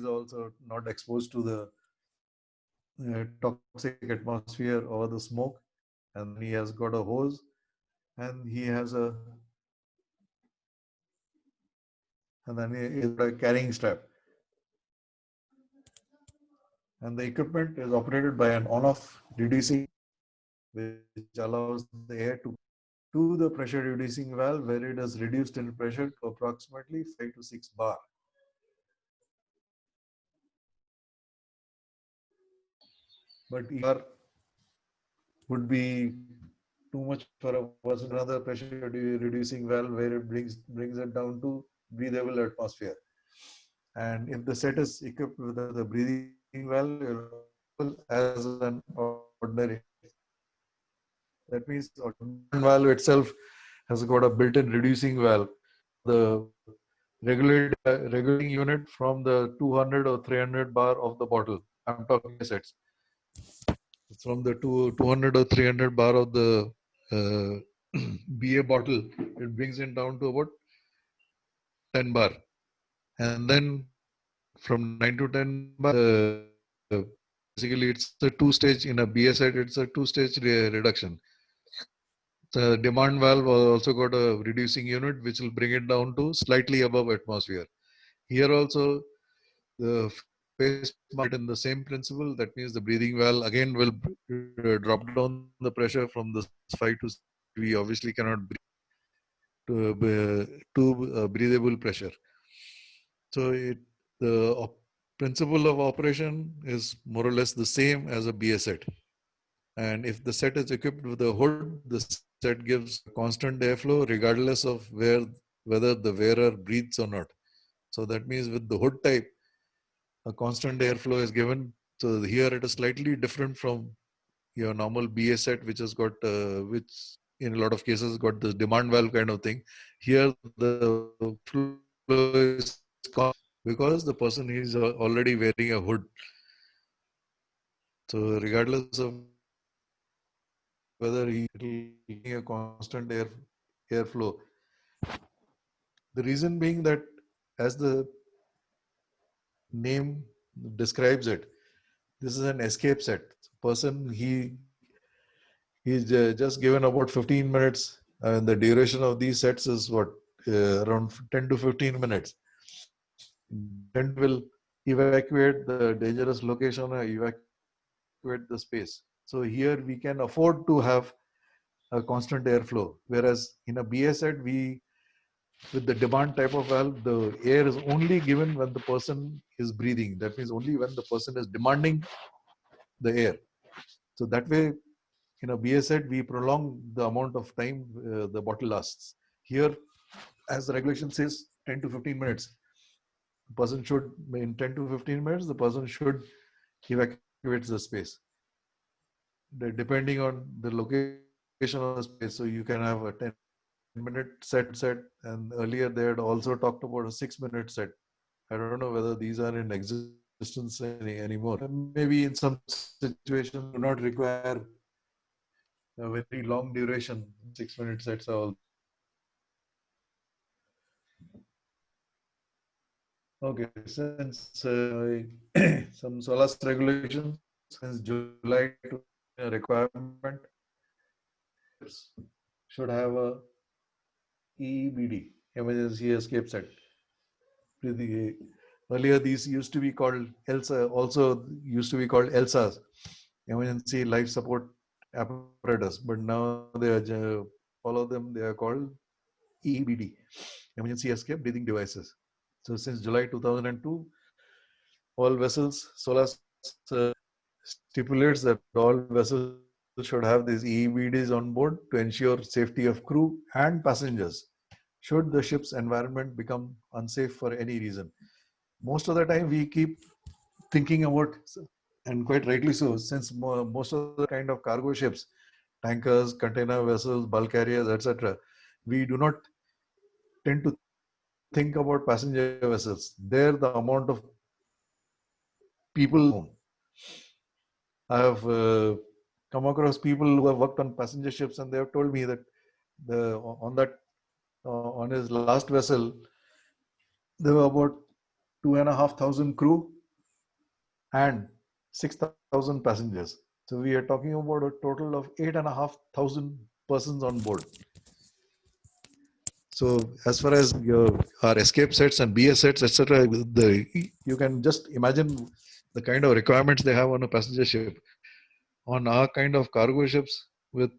is also not exposed to the toxic atmosphere or the smoke. And then he has got a hose, and he has a and then he got a carrying strap. And the equipment is operated by an on-off reducing, which allows the air to the pressure reducing valve, where it is reduced in pressure to approximately 5 to 6 bar. But ER would be too much for a person. Another pressure reducing valve where it brings it down to breathable atmosphere. And if the set is equipped with the breathing valve, as an ordinary, that means the valve itself has got a built-in reducing valve. The regulating unit from the 200 or 300 bar of the bottle. I'm talking sets. From the 200 or 300 bar of the BA bottle, it brings it down to about 10 bar. And then from 9 to 10 bar, basically it's a two-stage in a BA set, it's a two-stage reduction. The demand valve also got a reducing unit, which will bring it down to slightly above atmosphere. Here also, the phase market in the same principle. That means the breathing valve again will drop down the pressure from the 5 to 6. We obviously cannot breathe to breathable pressure. So the principle of operation is more or less the same as a BA set. And if the set is equipped with a hood, the set gives constant airflow regardless of whether the wearer breathes or not. So that means with the hood type, a constant airflow is given. So here it is slightly different from your normal BA set, which has got, which in a lot of cases got this demand valve kind of thing. Here the flow is because the person is already wearing a hood. So regardless of whether he is a constant airflow. The reason being that, as the name describes it, this is an escape set. Person, he's just given about 15 minutes, and the duration of these sets is what, around 10 to 15 minutes. Then will evacuate the dangerous location or evacuate the space. So here we can afford to have a constant airflow, whereas in a BA set, with the demand type of valve, the air is only given when the person is breathing. That means only when the person is demanding the air. So that way, in a BA set, we prolong the amount of time the bottle lasts. Here, as the regulation says, 10 to 15 minutes. The person should, in 10 to 15 minutes, the person should evacuate the space. Depending on the location of the space, so you can have a 10-minute set, and earlier they had also talked about a 6-minute set. I don't know whether these are in existence anymore. Maybe in some situations do not require a very long duration. 6-minute sets are all. Okay, since some SOLAS regulations since July to requirement should have a EEBD, emergency escape set. Earlier these used to be called ELSA, also used to be called ELSAs, emergency life support apparatus, but now they are all of them, they are called EEBD, emergency escape breathing devices. So since July 2002, all vessels, SOLAS stipulates that all vessels should have these EEBDs on board to ensure safety of crew and passengers should the ship's environment become unsafe for any reason. Most of the time we keep thinking about, and quite rightly so, since most of the kind of cargo ships, tankers, container vessels, bulk carriers, etc., we do not tend to think about passenger vessels. There the amount of people, I have come across people who have worked on passenger ships, and they have told me that on his last vessel, there were about 2,500 crew and 6,000 passengers. So we are talking about a total of 8,500 persons on board. So as far as our escape sets and BS sets, etc., you can just imagine the kind of requirements they have on a passenger ship. On our kind of cargo ships with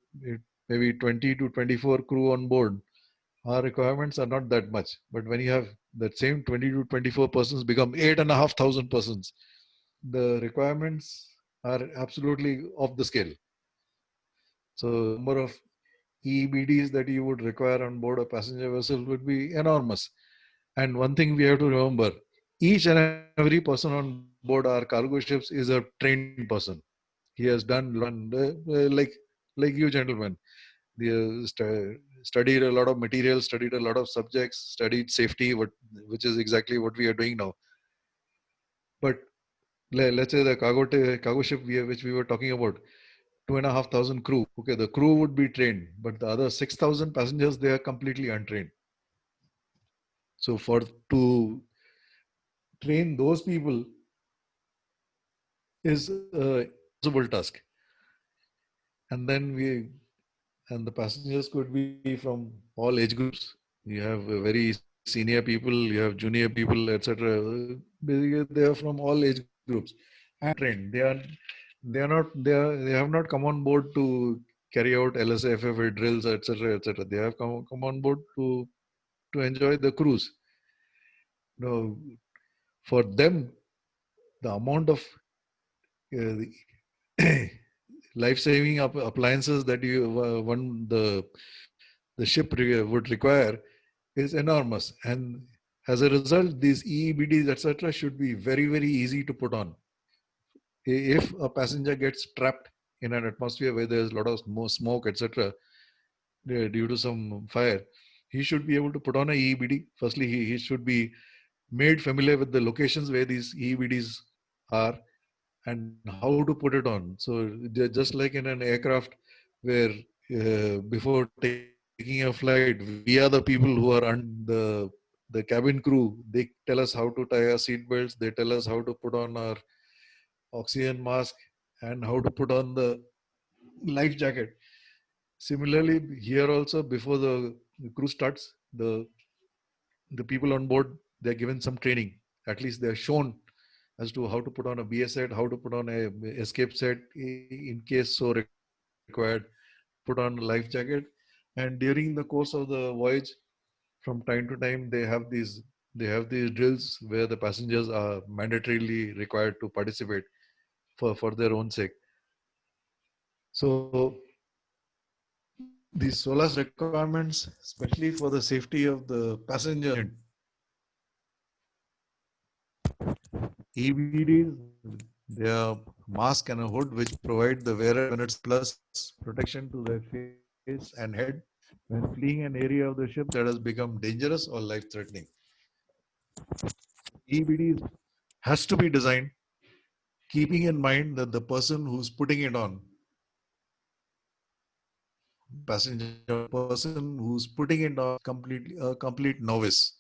maybe 20 to 24 crew on board, our requirements are not that much. But when you have that same 20 to 24 persons become 8,500 persons, the requirements are absolutely off the scale. So number of EBDs that you would require on board a passenger vessel would be enormous. And one thing we have to remember, each and every person on board our cargo ships is a trained person. He has like you gentlemen. Studied a lot of material, studied a lot of subjects, studied safety, which is exactly what we are doing now. But let's say the cargo ship which we were talking about, 2,500 crew. Okay, the crew would be trained, but the other 6,000 passengers, they are completely untrained. So to train those people is a impossible task. And then the passengers could be from all age groups. You have very senior people, you have junior people, etc. Basically, they are from all age groups and trained. They have not come on board to carry out LSFFA drills, etc., etc. They have come on board to enjoy the cruise. Now, for them, the amount of life-saving appliances that the ship would require is enormous, and as a result, these EEBDs, etc., should be very, very easy to put on. If a passenger gets trapped in an atmosphere where there's a lot of smoke, etc., due to some fire, he should be able to put on a EEBD. Firstly, he should be made familiar with the locations where these EEBDs are and how to put it on. So just like in an aircraft where before taking a flight, we are the people who are the cabin crew. They tell us how to tie our seat belts. They tell us how to put on our oxygen mask and how to put on the life jacket. Similarly, here also before the cruise starts, the people on board, they're given some training. At least they're shown as to how to put on a BS set, how to put on a escape set in case so required, put on a life jacket. And during the course of the voyage, from time to time, they have these drills where the passengers are mandatorily required to participate for their own sake. So these SOLAS requirements, especially for the safety of the passenger, EBDs, they are mask and a hood which provide the wearer minutes plus protection to their face and head when fleeing an area of the ship that has become dangerous or life-threatening. EBDs has to be designed keeping in mind that the person who's putting it on, passenger person who's putting it on, completely a complete novice.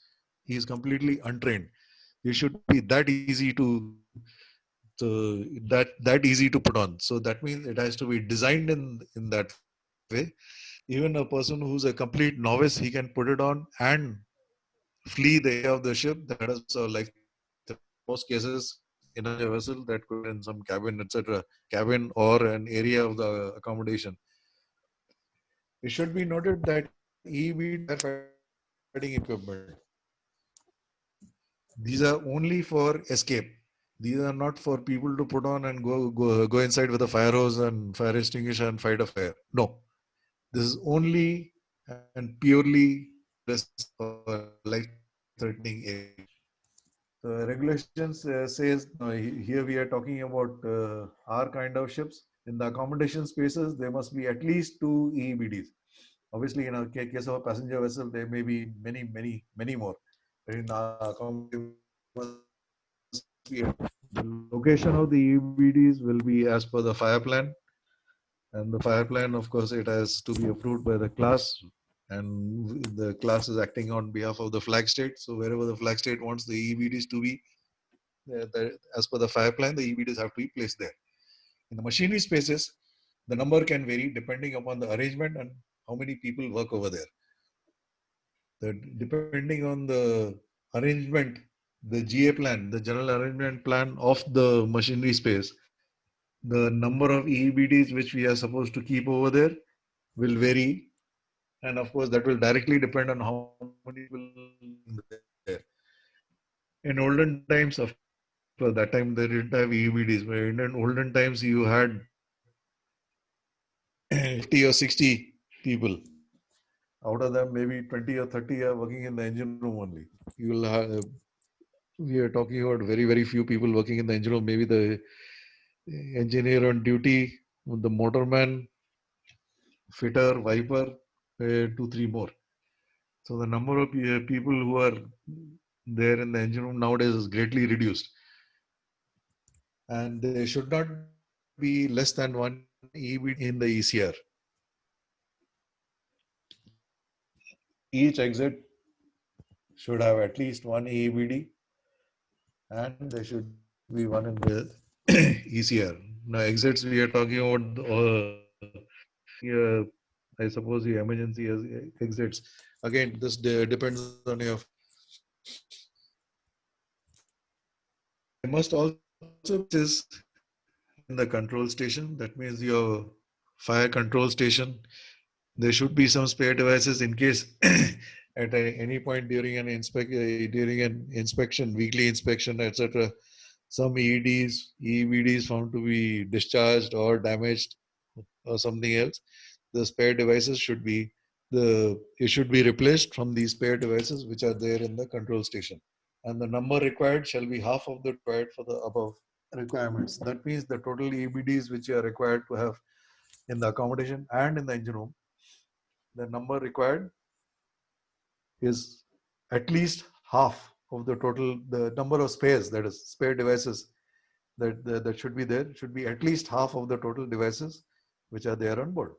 He is completely untrained. It should be that easy that easy to put on. So that means it has to be designed in that way. Even a person who's a complete novice, he can put it on and flee the area of the ship that has a life threat. In most cases, in a passenger vessel, that could be in some cabin, etc., cabin or an area of the accommodation. It should be noted that EBDs are firefighting equipment. These are only for escape. These are not for people to put on and go inside with a fire hose and fire extinguisher and fight a fire. No, this is only and purely for life-threatening area. The regulations says here we are talking about our kind of ships. In the accommodation spaces, there must be at least 2 EBDs. Obviously, in a case of a passenger vessel, there may be many more. But in our accommodation, the location of the EBDs will be as per the fire plan. And the fire plan, of course, it has to be approved by the class, and the class is acting on behalf of the flag state. So wherever the flag state wants the EBDs to be, as per the fire plan, the EBDs have to be placed there. In the machinery spaces, the number can vary depending upon the arrangement and how many people work over there. Depending on the arrangement, the GA plan, the general arrangement plan of the machinery space, the number of EBDs which we are supposed to keep over there will vary. And of course, that will directly depend on how many people there. In olden times, of course, that time they didn't have EBDs. But in olden times, you had 50 or 60 people. Out of them, maybe 20 or 30 are working in the engine room only. You will have, we are talking about very, very few people working in the engine room. Maybe the engineer on duty, the motorman, fitter, wiper, 2, 3 more. So the number of people who are there in the engine room nowadays is greatly reduced. And there should not be less than 1 EBD in the ECR. Each exit should have at least 1 EBD, and there should be one in the ECR. Now exits we are talking about I suppose the emergency exits. Again, this depends on your. There must also be in the control station. That means your fire control station. There should be some spare devices in case at any point during an inspection, weekly inspection, etc. Some EBDs found to be discharged or damaged or something else. The spare devices should be it should be replaced from these spare devices which are there in the control station. And the number required shall be half of the required for the above requirements. That means the total EBDs which you are required to have in the accommodation and in the engine room, the number required is at least half of the total, the number of spares, that is spare devices that should be there, should be at least half of the total devices which are there on board.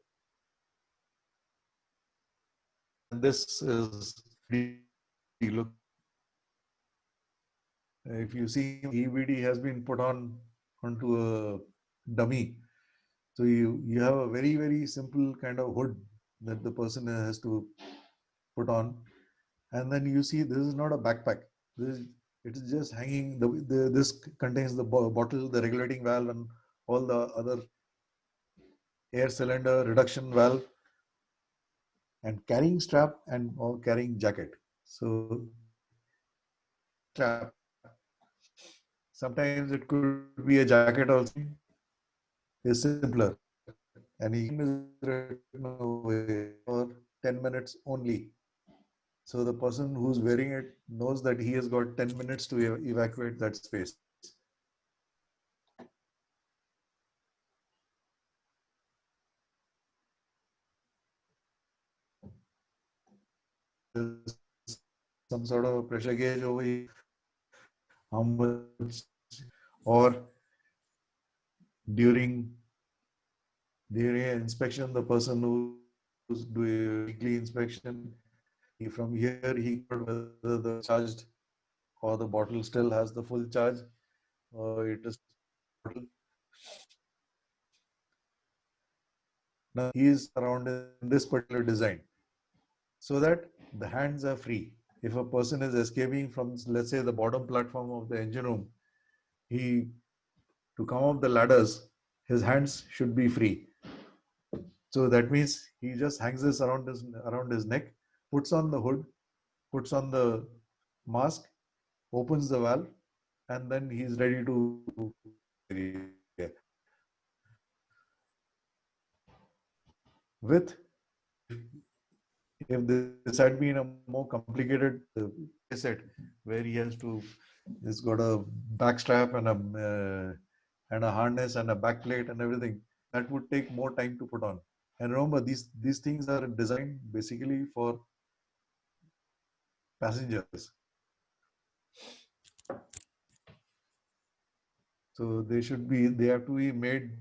And this is look. If you see, EBD has been put onto a dummy. So you have a very, very simple kind of hood that the person has to put on. And then you see this is not a backpack. It is just hanging. This contains the bottle, the regulating valve, and all the other air cylinder reduction valve, and carrying strap or carrying jacket. So strap. Sometimes it could be a jacket also. Is simpler, and he is for 10 minutes only. So the person who's wearing it knows that he has got 10 minutes to evacuate that space. There's some sort of pressure gauge over here, how much, or during inspection, the person who's doing weekly inspection, from here he got whether the charged or the bottle still has the full charge, or it is. Now he is around in this particular design, so that the hands are free. If a person is escaping from, let's say, the bottom platform of the engine room, to come up the ladders, his hands should be free. So that means he just hangs this around his neck, puts on the hood, puts on the mask, opens the valve, and then he's ready to. With, if this had been a more complicated set where he's got a back strap and a harness and a back plate and everything, that would take more time to put on. And remember, these things are designed basically for passengers. So they have to be made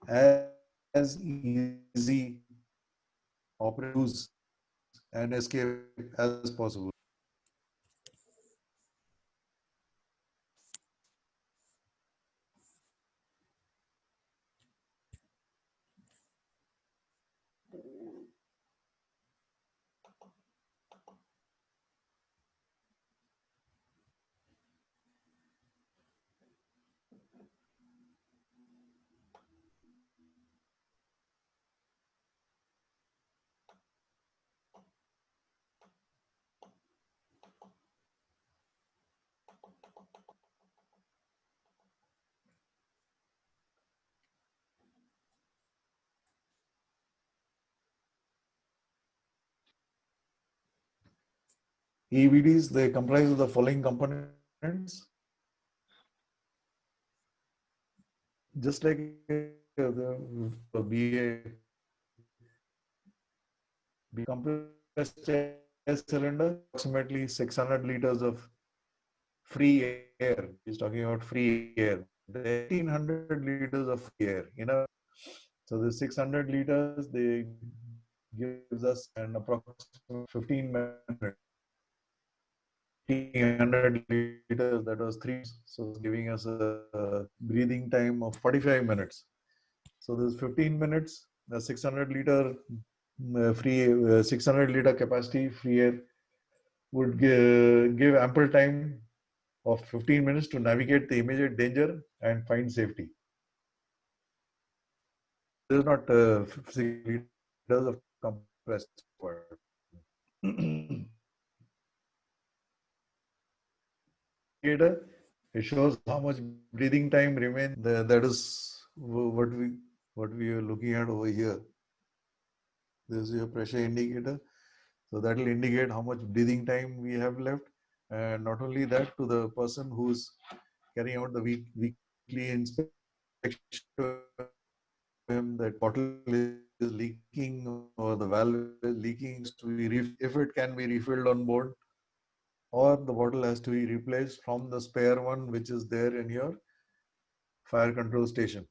as easy operate and escape as possible. EBDs, they comprise of the following components. Just like the compressed air cylinder, approximately 600 liters of free air. He's talking about free air. The 1800 liters of free air. So the 600 liters, they gives us an approximate 15 minutes. 100 liters, that was 3, so it's giving us a breathing time of 45 minutes. So this 15 minutes, the 600 liter free 600 liter capacity free air would give ample time of 15 minutes to navigate the immediate danger and find safety. This is not 6 liters of compressed water. It shows how much breathing time remains. That is what we are looking at over here. This is your pressure indicator. So that will indicate how much breathing time we have left. And not only that, to the person who's carrying out the weekly inspection, that bottle is leaking or the valve is leaking, if it can be refilled on board, or the bottle has to be replaced from the spare one which is there in your fire control station.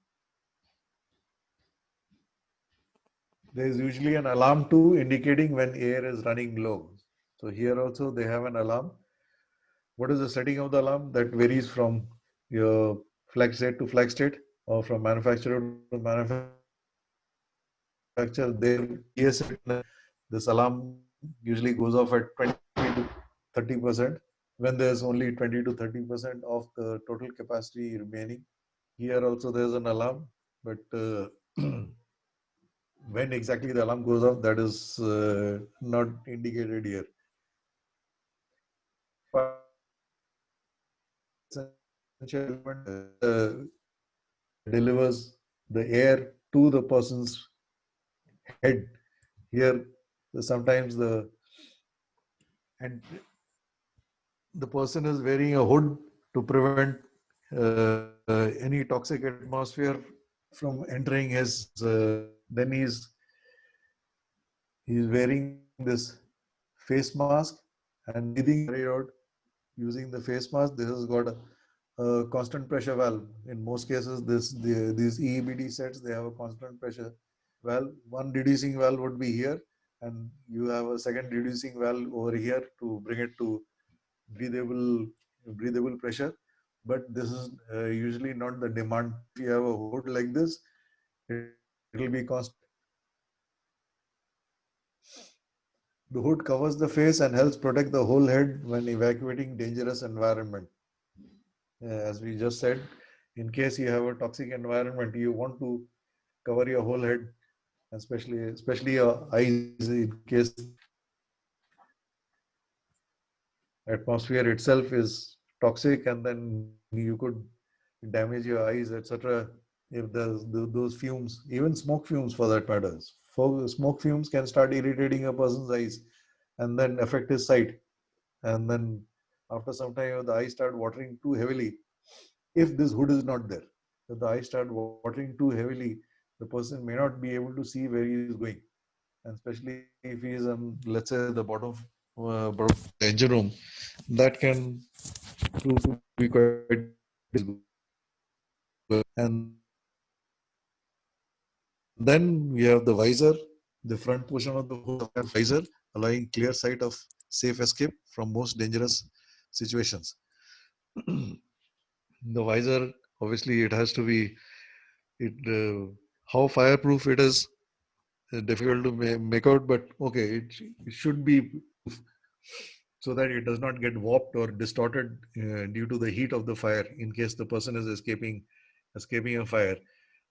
There is usually an alarm too indicating when air is running low. So here also they have an alarm. What is the setting of the alarm? That varies from your flag state to flag state, or from manufacturer to manufacturer. This alarm usually goes off at 20 to 30% when there's only 20 to 30% of the total capacity remaining. Here also there's an alarm, but when exactly the alarm goes off, that is not indicated here. Essential element delivers the air to the person's head. Here, sometimes the person is wearing a hood to prevent any toxic atmosphere from entering his. Then he's wearing this face mask and breathing carried out using the face mask. This has got a constant pressure valve. In most cases, these EEBD sets, they have a constant pressure valve. One reducing valve would be here, and you have a second reducing valve over here to bring it to breathable pressure. But this is usually not the demand. If you have a hood like this, it will be constant. The hood covers the face and helps protect the whole head when evacuating dangerous environment. As we just said, in case you have a toxic environment, you want to cover your whole head, especially your eyes, in case atmosphere itself is toxic, and then you could damage your eyes, etc. If there's those fumes, even smoke fumes for that matter, smoke fumes can start irritating a person's eyes and then affect his sight. And then after some time, the eyes start watering too heavily. If this hood is not there, if the eyes start watering too heavily, the person may not be able to see where he is going. And especially if he is on, let's say, the bottom of the engine room, that can prove to be quite good. And then we have the visor, the front portion of the hood visor, allowing clear sight of safe escape from most dangerous situations. The visor, obviously, it has to be, how fireproof it is, difficult to make out, but okay, it should be so that it does not get warped or distorted due to the heat of the fire. In case the person is escaping a fire,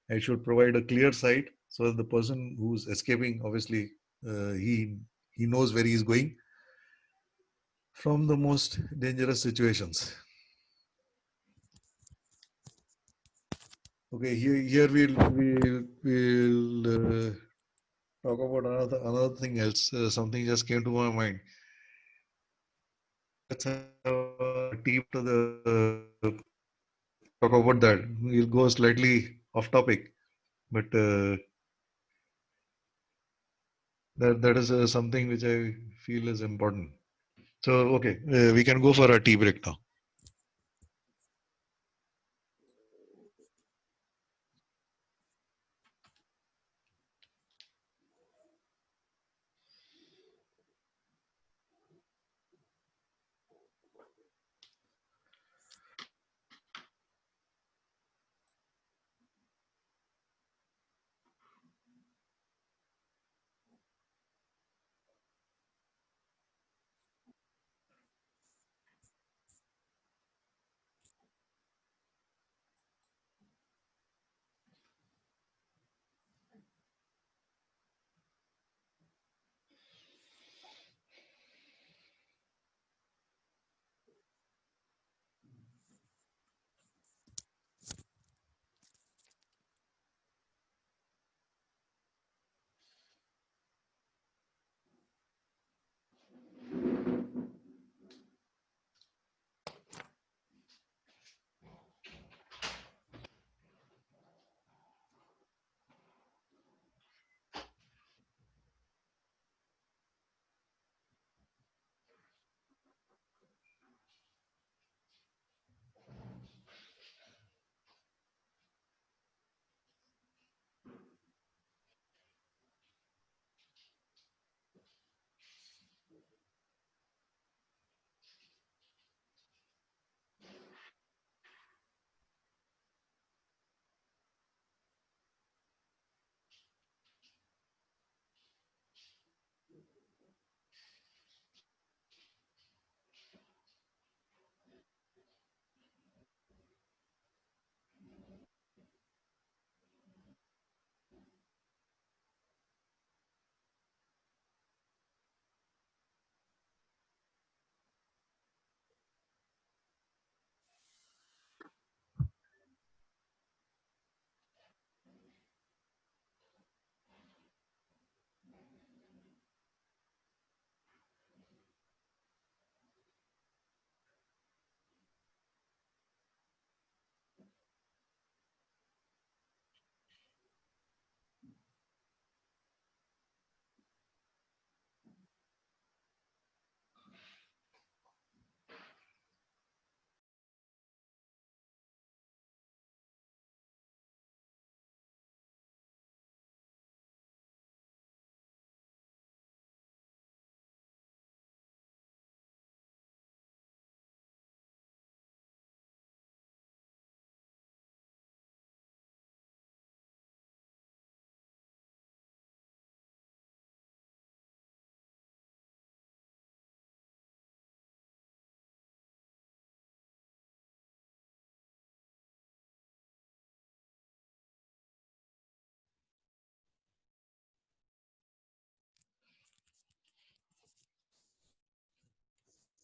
it should provide a clear sight so that the person who's escaping, obviously, he knows where he is going from the most dangerous situations. Okay, here we'll talk about another thing else. Something just came to my mind. let's have a tea to talk about that. We'll go slightly off topic, but that is something which I feel is important. So okay, we can go for a tea break now.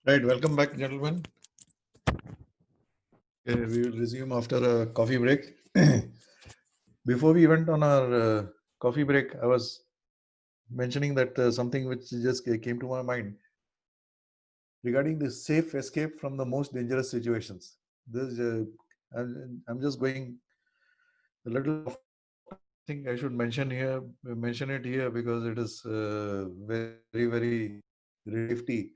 Right, welcome back, gentlemen. We will resume after a coffee break. Before we went on our coffee break, I was mentioning that something which just came to my mind regarding the safe escape from the most dangerous situations. This, I'm just going a little off. I think I should mention it here because it is very, very safety,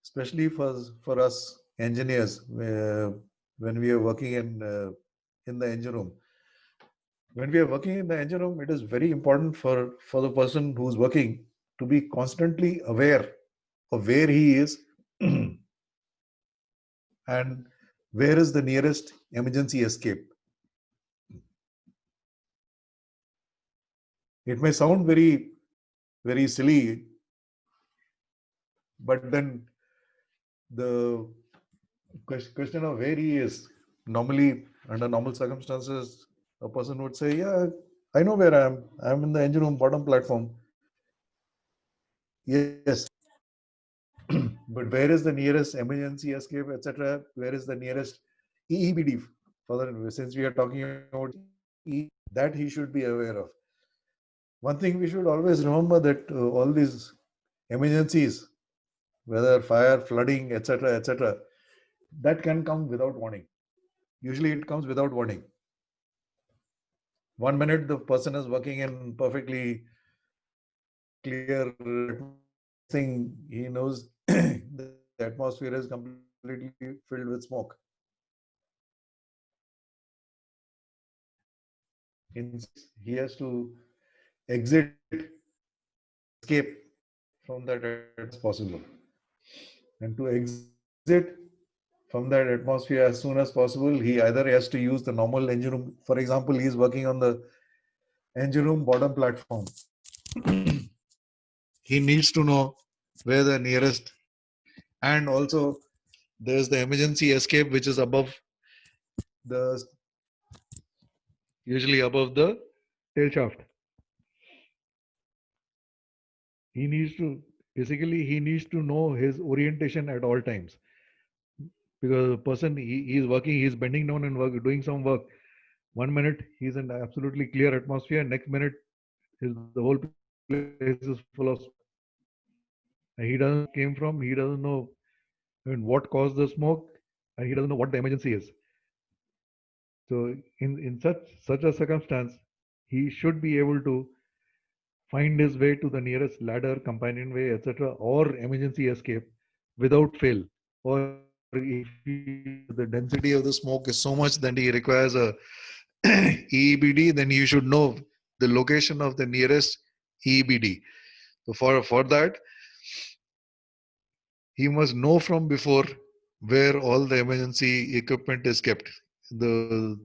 especially for us engineers when we are working in the engine room. When we are working in the engine room, it is very important for the person who's working to be constantly aware of where he is and where is the nearest emergency escape. It may sound very, very silly, but then the question of where he is, normally under normal circumstances, a person would say, yeah, I know where I am. I'm in the engine room bottom platform. Yes. But where is the nearest emergency escape, etc.? Where is the nearest EEBD? Since we are talking about that he should be aware of. One thing we should always remember that all these emergencies whether fire, flooding, etc., etc., that can come without warning. Usually it comes without warning. 1 minute the person is working in perfectly clear thing, he knows the atmosphere is completely filled with smoke. He has to exit, escape from that as possible. And to exit from that atmosphere as soon as possible, he either has to use the normal engine room. For example, he is working on the engine room bottom platform. He needs to know where the nearest, and also there's the emergency escape, which is above the, usually above the tail shaft. He needs to, basically, he needs to know his orientation at all times. Because the person, he is working, he's bending down and doing some work. 1 minute, he's in absolutely clear atmosphere. Next minute, the whole place is full of smoke. He doesn't came from, he doesn't know what caused the smoke, and he doesn't know what the emergency is. So in such a circumstance, he should be able to find his way to the nearest ladder, companionway, etc., or emergency escape without fail. Or if the density of the smoke is so much that he requires a EEBD, then you should know the location of the nearest EEBD. So for that, he must know from before where all the emergency equipment is kept. The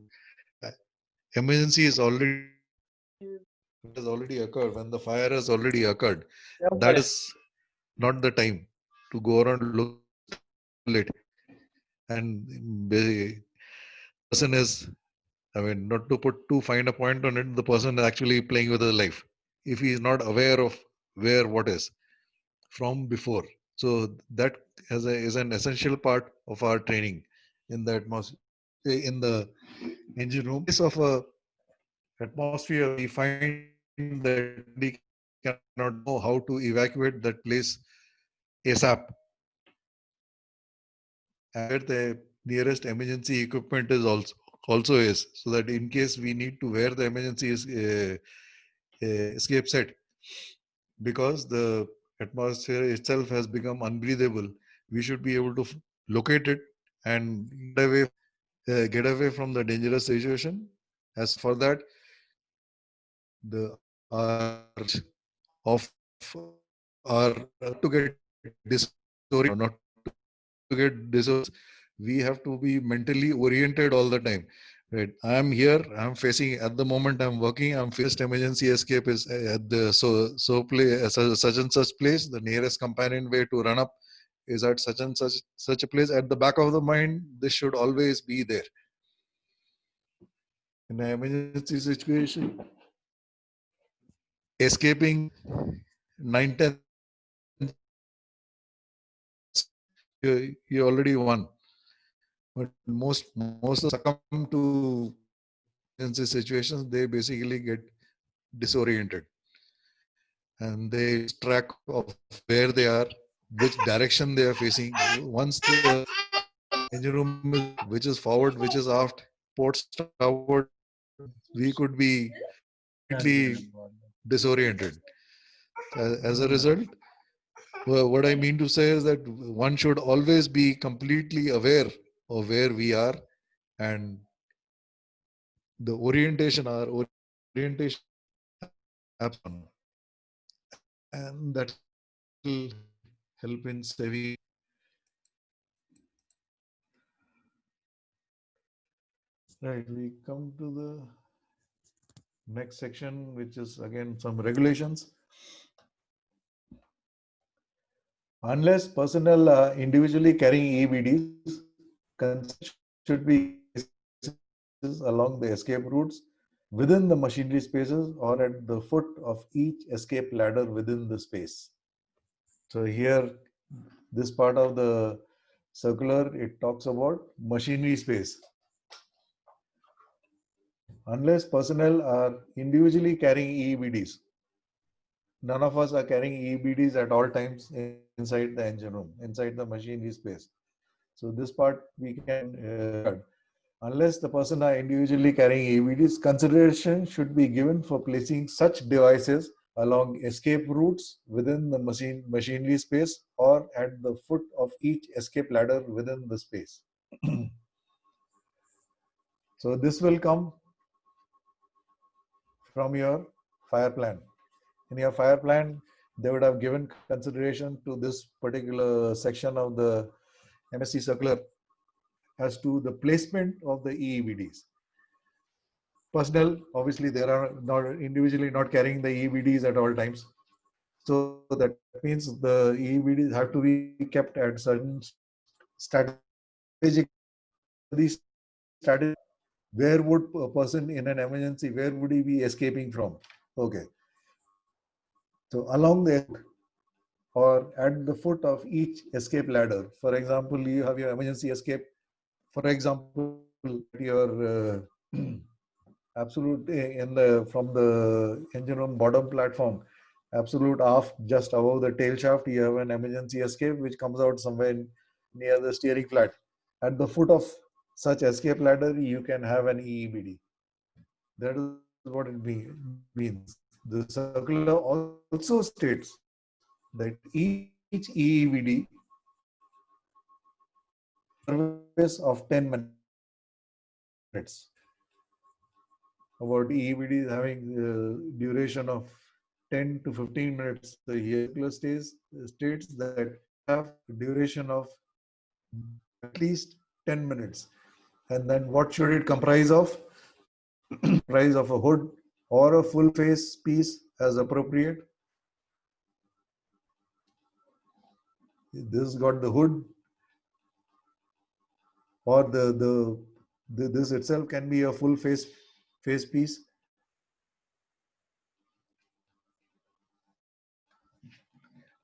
emergency is already, it has already occurred, when the fire has already occurred. That is not the time to go around look it. And the person is, I mean, not to put too fine a point on it, the person is actually playing with his life if he is not aware of where what is from before. So that is an essential part of our training in the atmosphere, in the engine room. In case of a atmosphere, we find that we cannot know how to evacuate that place ASAP, and where the nearest emergency equipment is also is, so that in case we need to, where the emergency is escape set, because the atmosphere itself has become unbreathable, we should be able to locate it and get away from the dangerous situation. As for that, the of our to get disoriented, not to get disoriented, we have to be mentally oriented all the time. Right, I am here, I'm facing, at the moment I'm working, I'm faced emergency escape is at the place, such and such place. The nearest companion way to run up is at such and such a place. At the back of the mind, this should always be there. In an emergency situation, escaping 9/10, you already won. But most succumb to emergency situations, they basically get disoriented and they lose track of where they are, which direction they are facing. Once the engine room is, which is forward, which is aft, port starboard, we could be completely disoriented. As a result, what I mean to say is that one should always be completely aware of where we are, and the orientation, our orientation happen, and that will help in saving. Right, we come to the next section, which is again some regulations. Unless personnel are individually carrying EBDs, consent should be along the escape routes, within the machinery spaces, or at the foot of each escape ladder within the space. So here, this part of the circular, it talks about machinery space. Unless personnel are individually carrying EBDs, none of us are carrying EBDs at all times inside the engine room, inside the machinery space. So this part we can unless the person are individually carrying EBDs, consideration should be given for placing such devices along escape routes within the machinery space or at the foot of each escape ladder within the space. So this will come from your fire plan. In your fire plan, they would have given consideration to this particular section of the MSc circular as to the placement of the EEBDs. Personnel, obviously, they are not individually not carrying the EEBDs at all times. So that means the EEBDs have to be kept at certain strategic. These strategic. Where would a person in an emergency? Where would he be escaping from? Okay. So along the or at the foot of each escape ladder. For example, you have your emergency escape. For example, your absolute in the from the engine room bottom platform, absolute aft just above the tail shaft, you have an emergency escape which comes out somewhere near the steering flat. At the foot of such escape ladder, you can have an EEBD. That is what it means. The circular also states that each EEBD service of 10 minutes. About EEBDs having duration of 10 to 15 minutes. The circular states that have duration of at least 10 minutes. And then what should it comprise of? Comprise of a hood or a full face piece as appropriate. This got the hood, or this itself can be a full face piece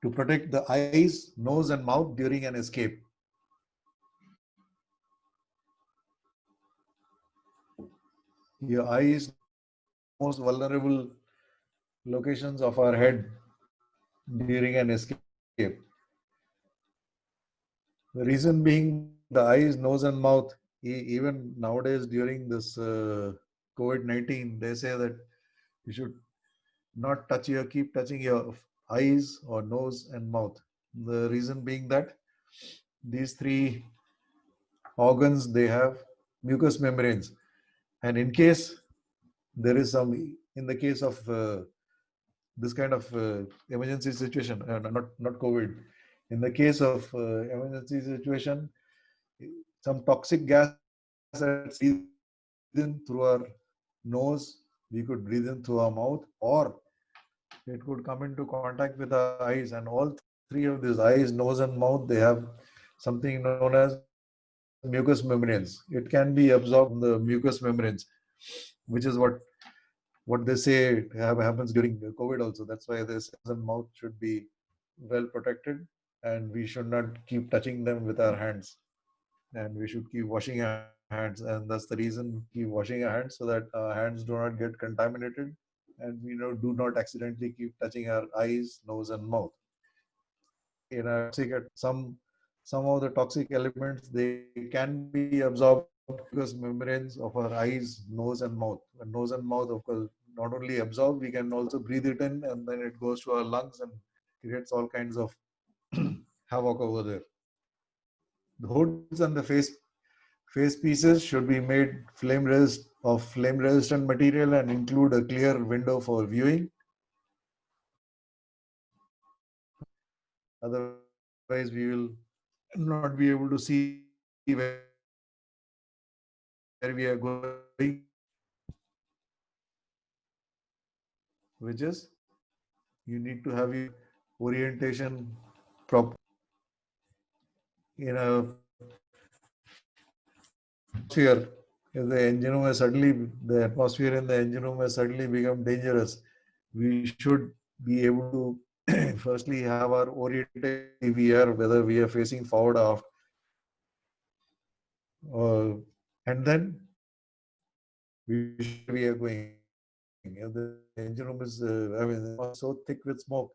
to protect the eyes, nose and mouth during an escape. Your eyes, most vulnerable locations of our head during an escape. The reason being the eyes, nose and mouth, even nowadays during this COVID-19, they say that you should not keep touching your eyes or nose and mouth. The reason being that these three organs, they have mucous membranes. And in case there is some, in the case of this kind of emergency situation, not COVID, in the case of emergency situation, some toxic gas that's breathed in through our nose, we could breathe in through our mouth, or it could come into contact with our eyes. And all three of these, eyes, nose and mouth, they have something known as mucous membranes. It can be absorbed in the mucous membranes, which is what they say happens during COVID also. That's why this nose and mouth should be well protected, and we should not keep touching them with our hands. And we should keep washing our hands, and that's the reason keep washing our hands, so that our hands do not get contaminated, and we do not accidentally keep touching our eyes, nose and mouth. In our some of the toxic elements, they can be absorbed because membranes of our eyes, nose and mouth. And nose and mouth, of course, not only absorb, we can also breathe it in, and then it goes to our lungs and creates all kinds of havoc over there. The hoods and the face pieces should be made flame resistant material and include a clear window for viewing. Otherwise, we will not be able to see where we are going, which is you need to have your orientation proper. In a atmosphere, if the engine room has suddenly, the atmosphere in the engine room has suddenly become dangerous, we should be able to firstly have our orientation, whether we are facing forward or aft, and then we should we are going. If the engine room is, so thick with smoke,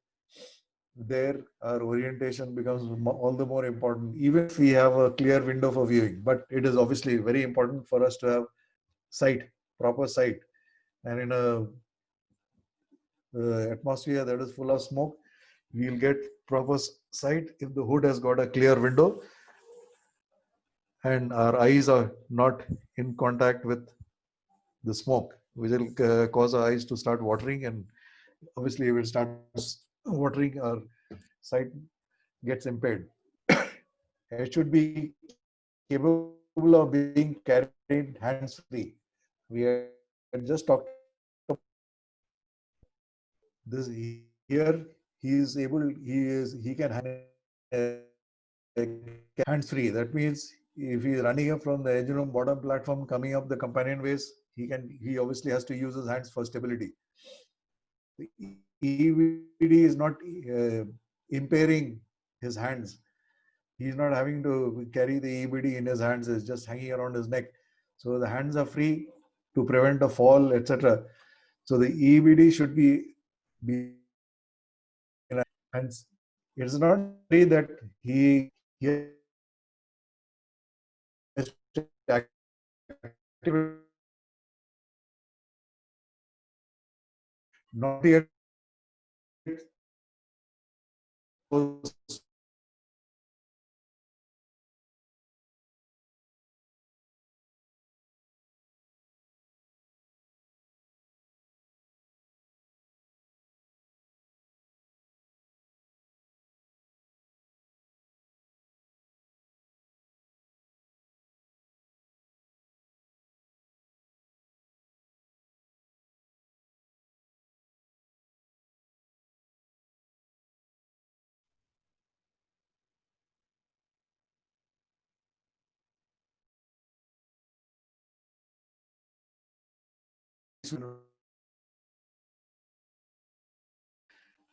there our orientation becomes all the more important, even if we have a clear window for viewing. But it is obviously very important for us to have sight, proper sight. And in a atmosphere that is full of smoke, we'll get proper sight if the hood has got a clear window and our eyes are not in contact with the smoke, which will cause our eyes to start watering. And obviously, if it starts watering, our sight gets impaired. It should be capable of being carried hands-free. We had just talked this here. He can hands-free. That means if he is running up from the engine room bottom platform, coming up the companion ways, he obviously has to use his hands for stability. The EBD is not impairing his hands. He's not having to carry the EBD in his hands, it's just hanging around his neck. So the hands are free to prevent a fall, etc. So the EBD should be and it's not necessary that he has to activate, not yet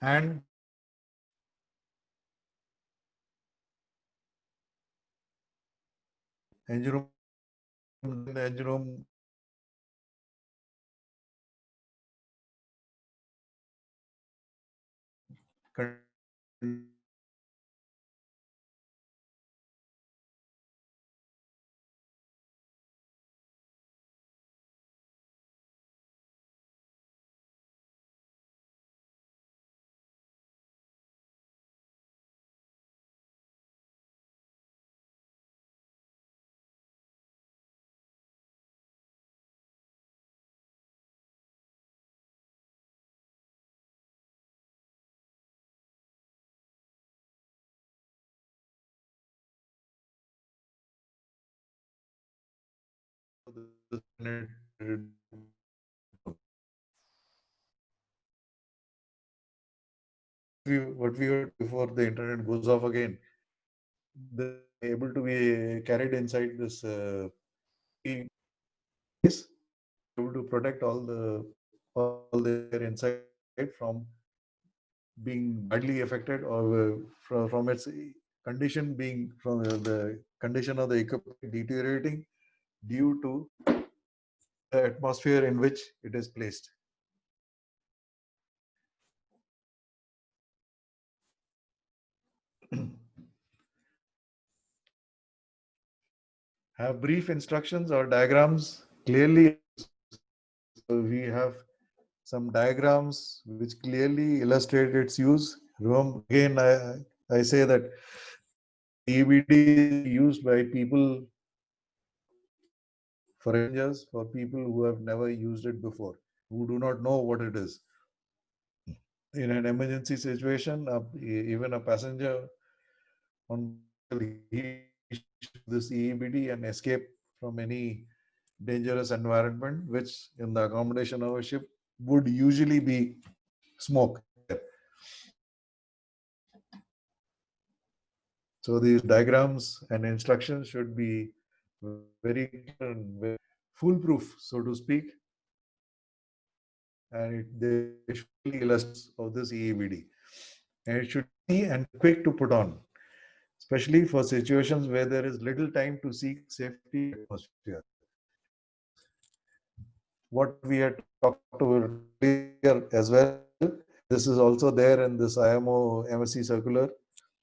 and engine room, the engine room what we heard before the internet goes off again, the able to be carried inside this is able to protect all their inside from being badly affected or from its condition being from the condition of the equipment deteriorating due to the atmosphere in which it is placed. Have brief instructions or diagrams clearly. We have some diagrams which clearly illustrate its use. Again, I say that EBD is used by people for passengers, for people who have never used it before, who do not know what it is. In an emergency situation, even a passenger on this EBD and escape from any dangerous environment, which in the accommodation of a ship would usually be smoke. So these diagrams and instructions should be very clear and very foolproof, so to speak, and they should be illustrations of this EBD. And it should be and quick to put on, especially for situations where there is little time to seek safety atmosphere. what we had talked about earlier as well. This is also there in this IMO MSc circular,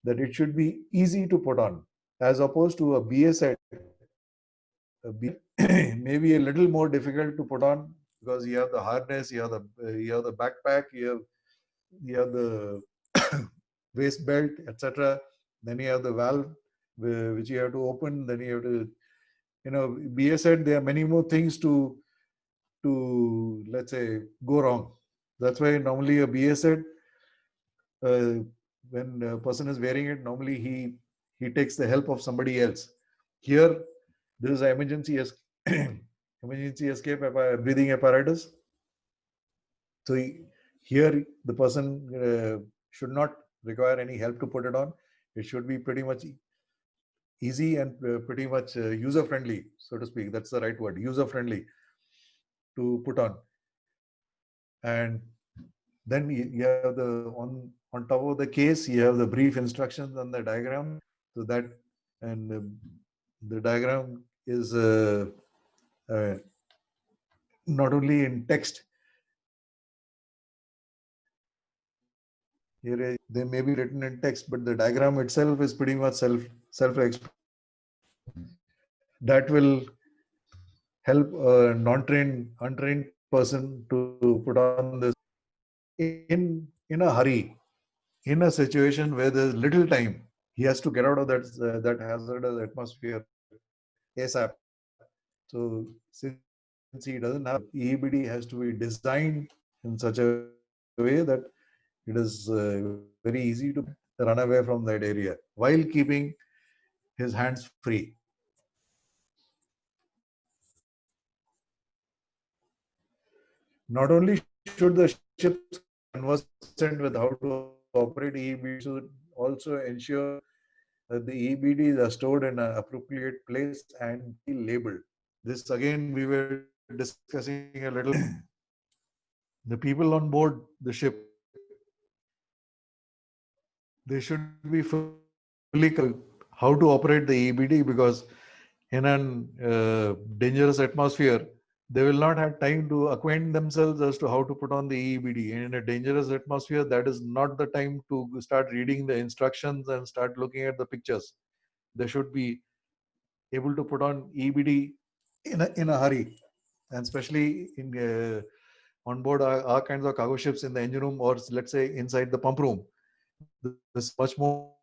that it should be easy to put on, as opposed to a BA set. A BA maybe a little more difficult to put on, because you have the harness, you have the backpack, you have the waist belt, etc. Then you have the valve which you have to open. Then you have to, BA said there are many more things to let's say go wrong. That's why normally a BA set, when a person is wearing it, normally he takes the help of somebody else. Here, this is an emergency escape breathing apparatus. So here the person should not require any help to put it on. It should be pretty much easy and pretty much user friendly, so to speak. That's the right word, user friendly to put on. And then you have on top of the case, you have the brief instructions and the diagram. So that, and the diagram is uh, not only in text. Here they may be written in text, but the diagram itself is pretty much self-explanatory. That will help a untrained person to put on this in a hurry, in a situation where there's little time. He has to get out of that hazardous atmosphere ASAP. So since he doesn't have, EEBD has to be designed in such a way that it is very easy to run away from that area while keeping his hands free. Not only should the ships conversant with how to operate EEBD, should also ensure that the EEBDs are stored in an appropriate place and be labeled. This again we were discussing a little. The people on board the ship, they should be fully how to operate the EEBD, because in an dangerous atmosphere, they will not have time to acquaint themselves as to how to put on the EEBD. And in a dangerous atmosphere, that is not the time to start reading the instructions and start looking at the pictures. They should be able to put on EEBD in a hurry, and especially in on board our kinds of cargo ships in the engine room, or let's say inside the pump room. This is much more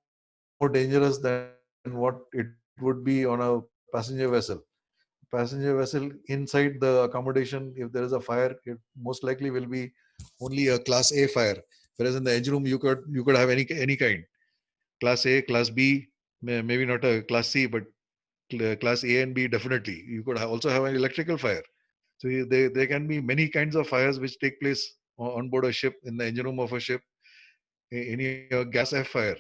dangerous than what it would be on a passenger vessel. Passenger vessel, inside the accommodation, if there is a fire, it most likely will be only a class A fire. Whereas in the engine room, you could have any kind, class A, class B, maybe not a class C, but class A and B definitely. You could also have an electrical fire. So there can be many kinds of fires which take place on board a ship, in the engine room of a ship. Any gas F fire.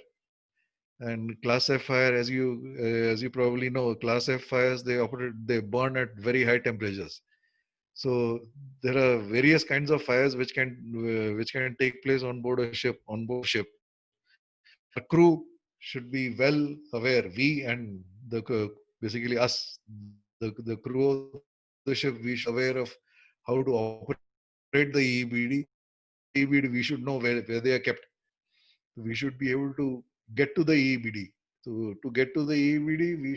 And class F fire, as you probably know, class F fires, they burn at very high temperatures. So there are various kinds of fires which can take place on board a ship. Our crew should be well aware. We and basically us, the crew of the ship, we should be aware of how to operate the EEBD. We should know where they are kept. We should be able to get to the EEBD. To get to the EEBD, we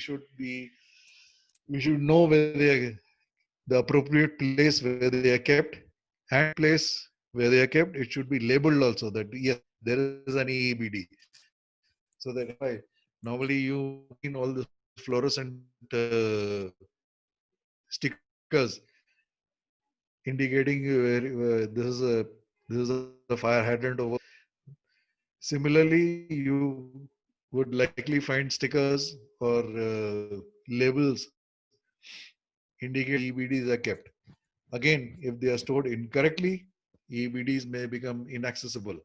should know where they are, the appropriate place where they are kept, and place where they are kept. It should be labeled also that yes, there is an EEBD. So that normally you in all the fluorescent stickers indicating this is a fire hydrant over. Similarly, you would likely find stickers or labels indicating EBDs are kept. Again, if they are stored incorrectly, EBDs may become inaccessible.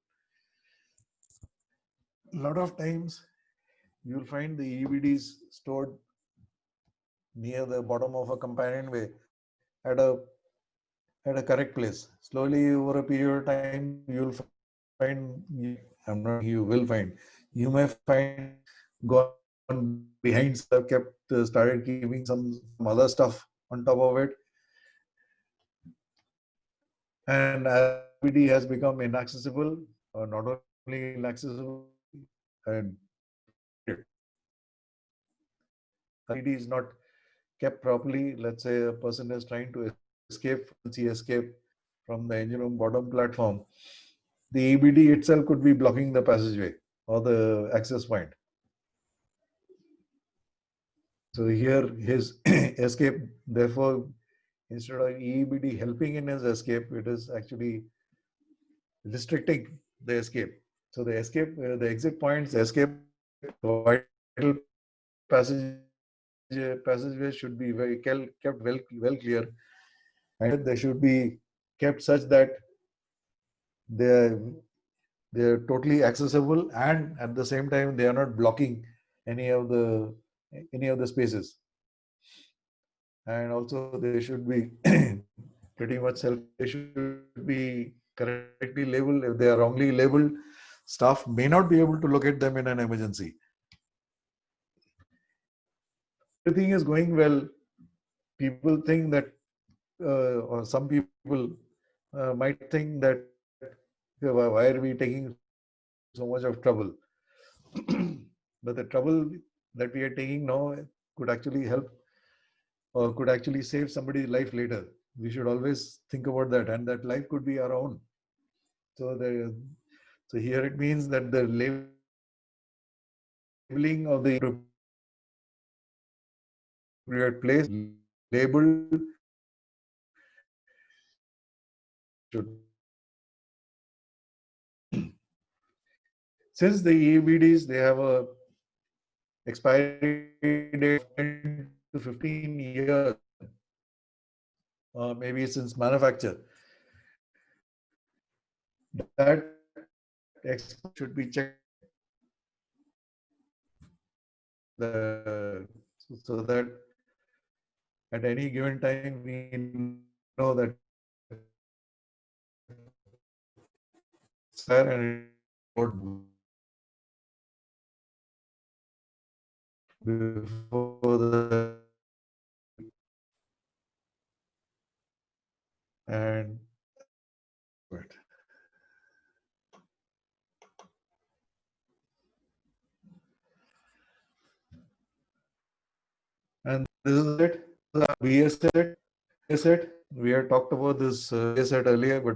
A lot of times, you'll find the EBDs stored near the bottom of a companionway at a correct place. Slowly, over a period of time, you'll find. I'm not saying you will find. You may find gone behind, kept started keeping some other stuff on top of it. And as EBD has become inaccessible, or not only inaccessible, and EBD is not kept properly. Let's say a person is trying to escape, once he escape from the engine room bottom platform, the EBD itself could be blocking the passageway or the access point. So here his escape, therefore, instead of EBD helping in his escape, it is actually restricting the escape. So the escape, the exit points, the escape, vital passageways should be kept well clear, and they should be kept such that they're they're totally accessible, and at the same time they are not blocking any of the any of the spaces. And also they should be pretty much they should be correctly labeled. If they are wrongly labeled, staff may not be able to locate them in an emergency. Everything is going well. People think that, or some people might think that, why are we taking so much of trouble? But the trouble that we are taking now could actually help, or could actually save somebody's life later. We should always think about that, and that life could be our own. So the so here it means that the labeling of the appropriate place, labeled, should. Since the EBDs, they have a expiry date of 10 to 15 years, maybe since manufacture, that should be checked, so that at any given time we know that sir and before the and and this is it. The BS set. We had talked about this BS set earlier, but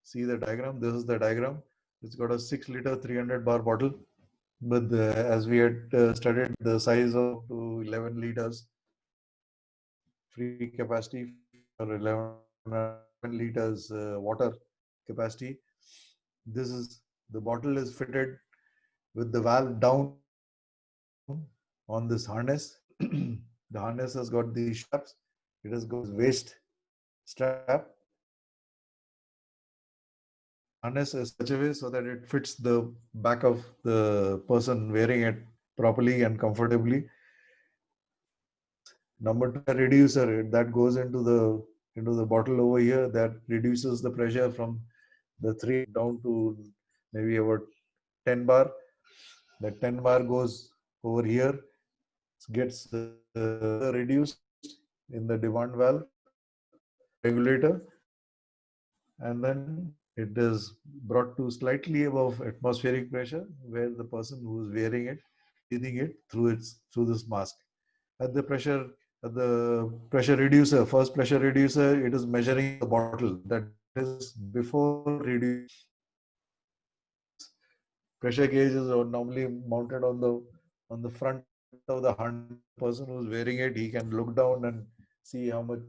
see the diagram. This is the diagram. It's got a 6-liter 300 bar bottle, but as we had studied, the size of to 11 liters free capacity for 11 liters water capacity. This is the bottle is fitted with the valve down on this harness. The harness has got these straps. It has got waist strap. Harness is such a way so that it fits the back of the person wearing it properly and comfortably. Number two, a reducer that goes into the bottle over here, that reduces the pressure from the 3 down to maybe about 10 bar. That 10 bar goes over here, gets reduced in the demand valve regulator, and then it is brought to slightly above atmospheric pressure, where the person who is wearing it, breathing it through this mask. At the pressure reducer, first pressure reducer, it is measuring the bottle. That is before reduce. Pressure gauge is normally mounted on the front of the hand. Person who's wearing it, he can look down and see how much.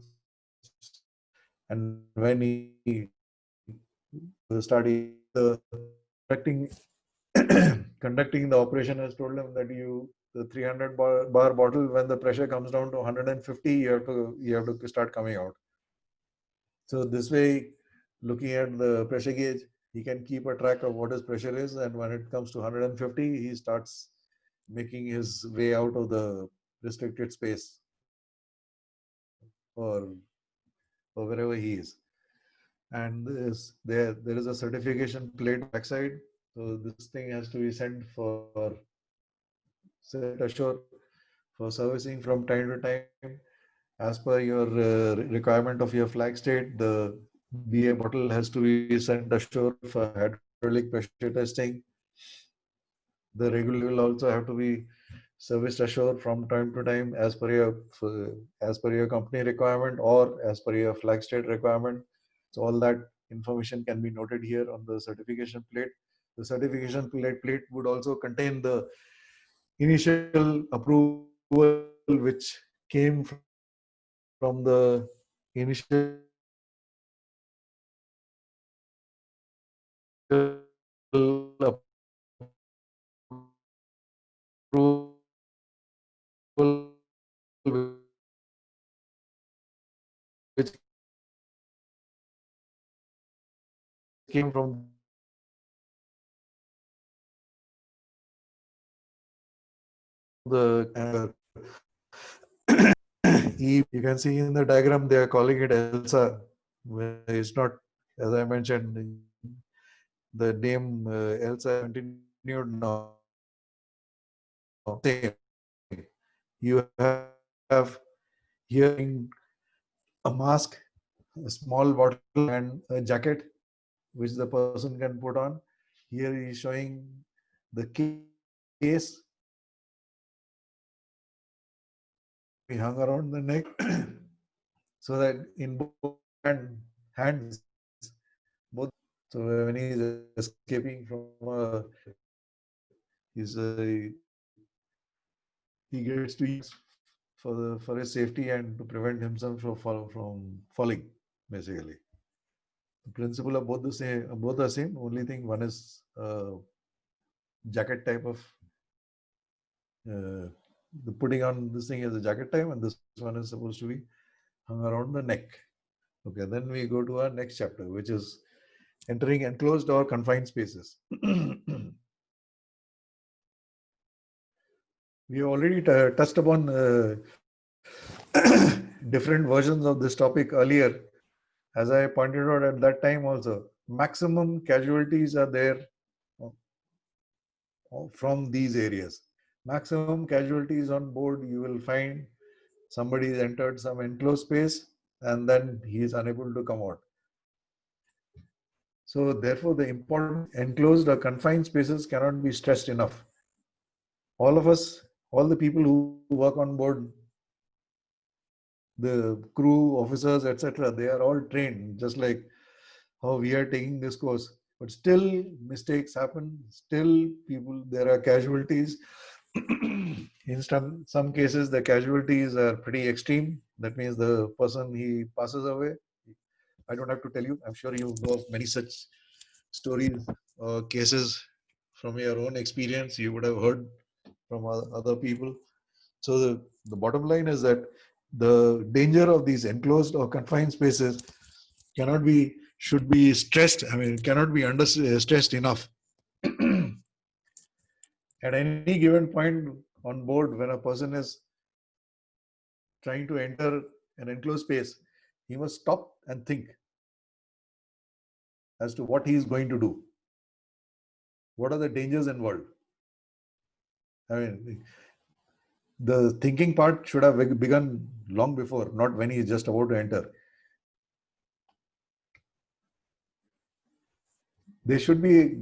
And when he started conducting conducting the operation, has told him that the 300 bar bottle, when the pressure comes down to 150, you have to start coming out. So this way, looking at the pressure gauge, he can keep a track of what his pressure is, and when it comes to 150, he starts making his way out of the restricted space, or wherever he is. And there is a certification plate backside. So this thing has to be sent set ashore for servicing from time to time, as per your requirement of your flag state. BA bottle has to be sent ashore for hydraulic pressure testing. The regulator will also have to be serviced ashore from time to time as per your company requirement or as per your flag state requirement. So all that information can be noted here on the certification plate. The certification plate would also contain the initial approval which came from the initial you can see in the diagram they are calling it ELSA. It's not, as I mentioned, the name ELSA continued now. You have here a mask, a small bottle, and a jacket which the person can put on. Here he is showing the case we hung around the neck so that in both hands, both. So when he is escaping from he gets to use for his safety and to prevent himself from falling, basically. The principle of both the same, both are same. Only thing one is jacket type of uh, the putting on this thing is a jacket type, and this one is supposed to be hung around the neck. Okay, then we go to our next chapter, which is entering enclosed or confined spaces. We already touched upon different versions of this topic earlier. As I pointed out at that time also, maximum casualties are there from these areas. Maximum casualties on board, you will find somebody has entered some enclosed space and then he is unable to come out. So therefore, the important enclosed or confined spaces cannot be stressed enough. All of us, all the people who work on board, the crew, officers, etc., they are all trained, just like how we are taking this course. But still, mistakes happen. Still, there are casualties. In some cases, the casualties are pretty extreme. That means the person he passes away. I don't have to tell you. I'm sure you know of many such stories or cases from your own experience. You would have heard from other people. So the bottom line is that the danger of these enclosed or confined spaces should be stressed. I mean, it cannot be stressed enough. At any given point on board, when a person is trying to enter an enclosed space, he must stop and think as to what he is going to do. What are the dangers involved? I mean, the thinking part should have begun long before, not when he is just about to enter. They should be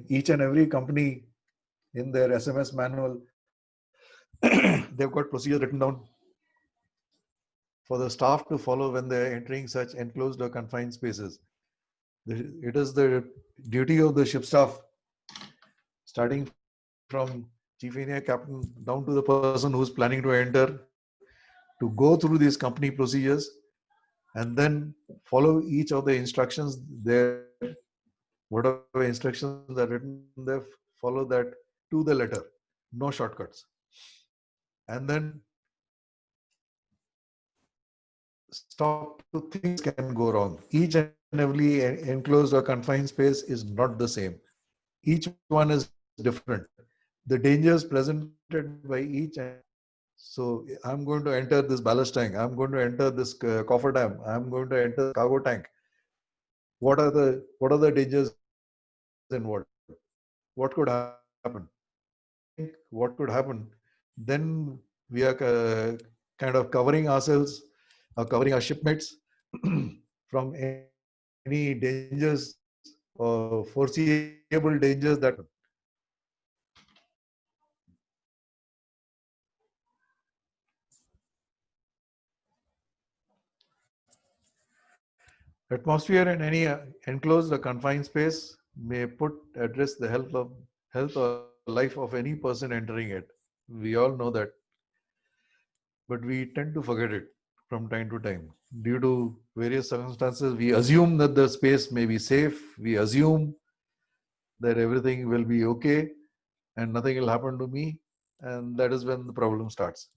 each and every company in their SMS manual, they've got procedures written down for the staff to follow when they're entering such enclosed or confined spaces. It is the duty of the ship staff, starting from chief engineer captain down to the person who's planning to enter, to go through these company procedures and then follow each of the instructions there. Whatever instructions are written there, follow that to the letter. No shortcuts. And then stop to things can go wrong. Each and every enclosed or confined space is not the same. Each one is different. The dangers presented by each. So I'm going to enter this ballast tank. I'm going to enter this coffer dam. I'm going to enter the cargo tank. What are the dangers involved? What could happen? What could happen? Then we are kind of covering ourselves or covering our shipmates from any any dangers or foreseeable dangers that atmosphere in any enclosed or confined space may put address the health or life of any person entering it. We all know that, but we tend to forget it from time to time. Due to various circumstances, we assume that the space may be safe. We assume that everything will be okay and nothing will happen to me. And that is when the problem starts.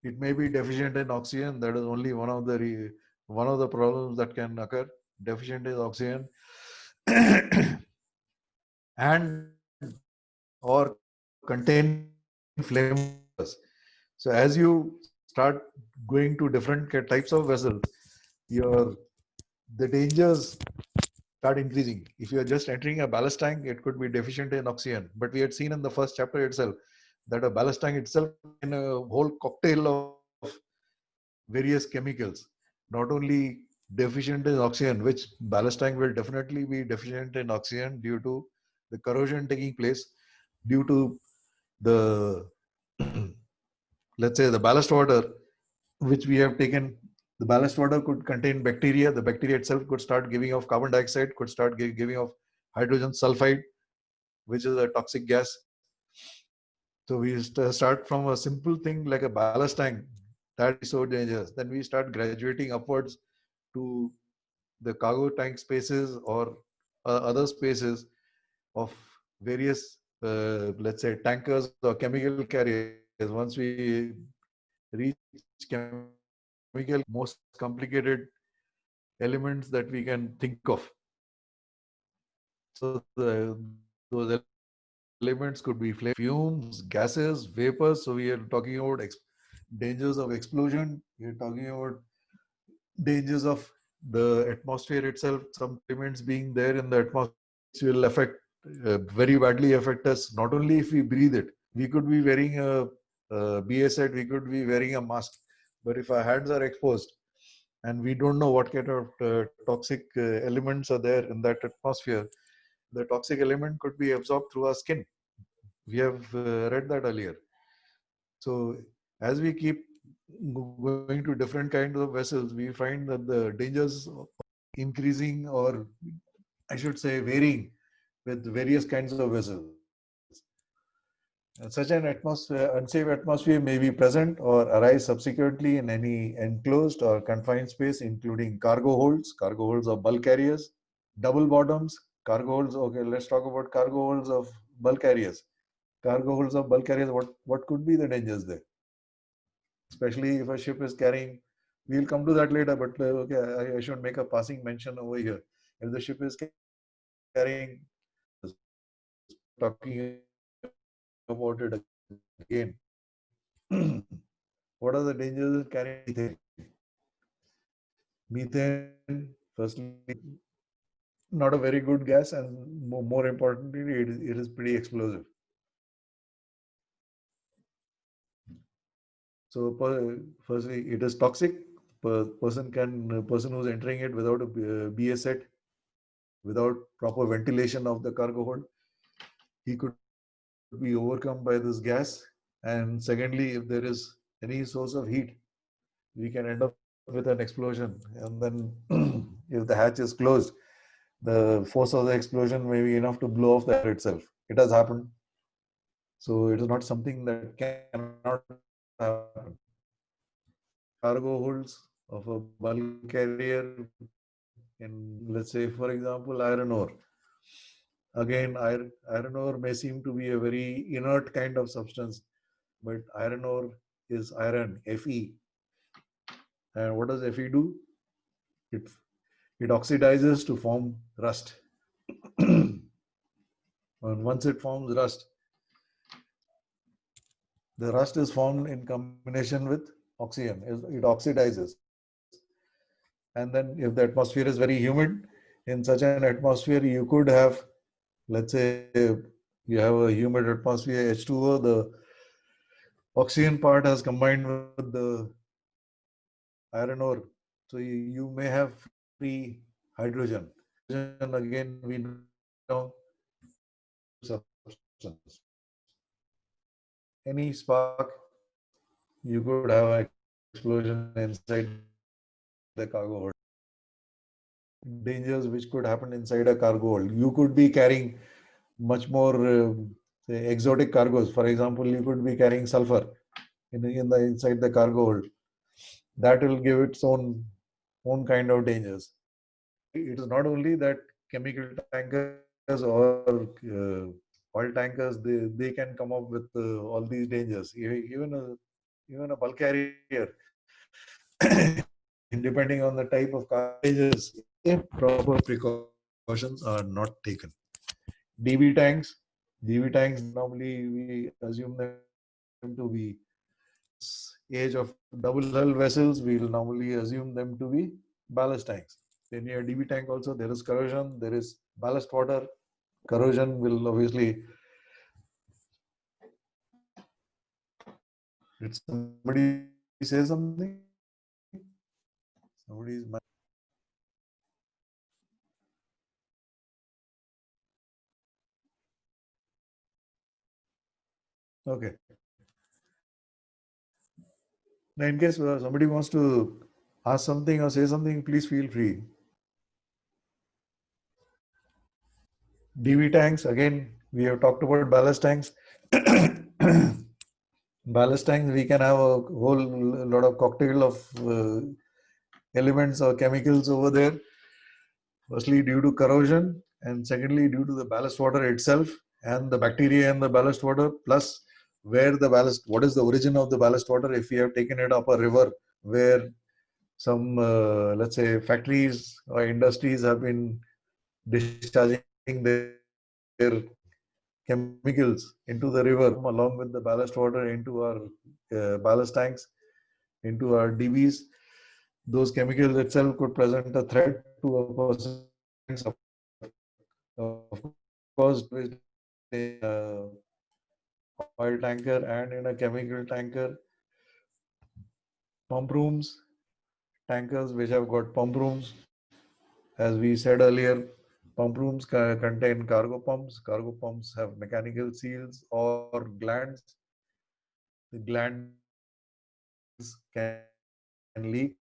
It may be deficient in oxygen. That is only one of the problems that can occur. Deficient in oxygen, and or contain flammable. So as you start going to different types of vessels, your the dangers start increasing. If you are just entering a ballast tank, it could be deficient in oxygen. But we had seen in the first chapter itself that a ballast tank itself in a whole cocktail of various chemicals, not only deficient in oxygen, which ballast tank will definitely be deficient in oxygen due to the corrosion taking place due to the let's say the ballast water which we have taken. The ballast water could contain bacteria. The bacteria itself could start giving off carbon dioxide, could start giving off hydrogen sulfide, which is a toxic gas. So we start from a simple thing like a ballast tank that is so dangerous. Then we start graduating upwards to the cargo tank spaces or other spaces of various, let's say, tankers or chemical carriers. Once we reach chemical, most complicated elements that we can think of. So those elements could be fumes, gases, vapors. So we are talking about dangers of explosion. We are talking about dangers of the atmosphere itself. Some elements being there in the atmosphere will affect very badly affect us. Not only if we breathe it, we could be wearing a BS set, we could be wearing a mask, but if our hands are exposed and we don't know what kind of toxic elements are there in that atmosphere, the toxic element could be absorbed through our skin. We have read that earlier. So as we keep going to different kinds of vessels, we find that the dangers increasing, or I should say varying with various kinds of vessels. Such an unsafe atmosphere may be present or arise subsequently in any enclosed or confined space, including cargo holds of bulk carriers, double bottoms, cargo holds. Okay, let's talk about cargo holds of bulk carriers. Cargo holds of bulk carriers, what could be the dangers there? Especially if a ship is carrying, we'll come to that later, but okay, I should make a passing mention over here. If the ship is carrying, talking about it again, what are the dangers of carrying methane? Methane, firstly, not a very good gas, and more importantly, it is pretty explosive. So, firstly, it is toxic. Person who's entering it without a BS set, without proper ventilation of the cargo hold, he could be overcome by this gas. And secondly, if there is any source of heat, we can end up with an explosion. And then, if the hatch is closed, the force of the explosion may be enough to blow off the hatch itself. It has happened. So it is not something that cannot happen. Cargo holds of a bulk carrier in, let's say, for example, iron ore. Again, iron ore may seem to be a very inert kind of substance, but iron ore is iron, Fe. And what does Fe do? It, it oxidizes to form rust. And once it forms rust, the rust is formed in combination with oxygen. It oxidizes. And then if the atmosphere is very humid, in such an atmosphere, you could have, let's say, you have a humid atmosphere, H2O, the oxygen part has combined with the iron ore. So you may have free hydrogen. Hydrogen again we know substance. Any spark, you could have an explosion inside the cargo hold. Dangers which could happen inside a cargo hold. You could be carrying much more say exotic cargoes. For example, you could be carrying sulfur in the inside the cargo hold. That will give its own kind of dangers. It is not only that chemical tankers or oil tankers they can come up with all these dangers. Even a bulk carrier, depending on the type of cargo, proper precautions are not taken. DB tanks, DB tanks normally we assume them to be age of double hull vessels. We'll normally assume them to be ballast tanks. In your DB tank also there is corrosion, there is ballast water. Corrosion will obviously. Did somebody say something? Somebody's okay. Now, in case somebody wants to ask something or say something, please feel free. DV tanks, again, we have talked about ballast tanks. Ballast tanks, we can have a whole lot of cocktail of elements or chemicals over there. Firstly, due to corrosion, and secondly, due to the ballast water itself and the bacteria in the ballast water, plus where the ballast, what is the origin of the ballast water. If we have taken it up a river where some, let's say, factories or industries have been discharging their chemicals into the river along with the ballast water into our ballast tanks, into our DBs. Those chemicals itself could present a threat to a person's of course oil tanker and in a chemical tanker. Pump rooms, tankers which have got pump rooms. As we said earlier, pump rooms contain cargo pumps. Cargo pumps have mechanical seals or glands. The glands can leak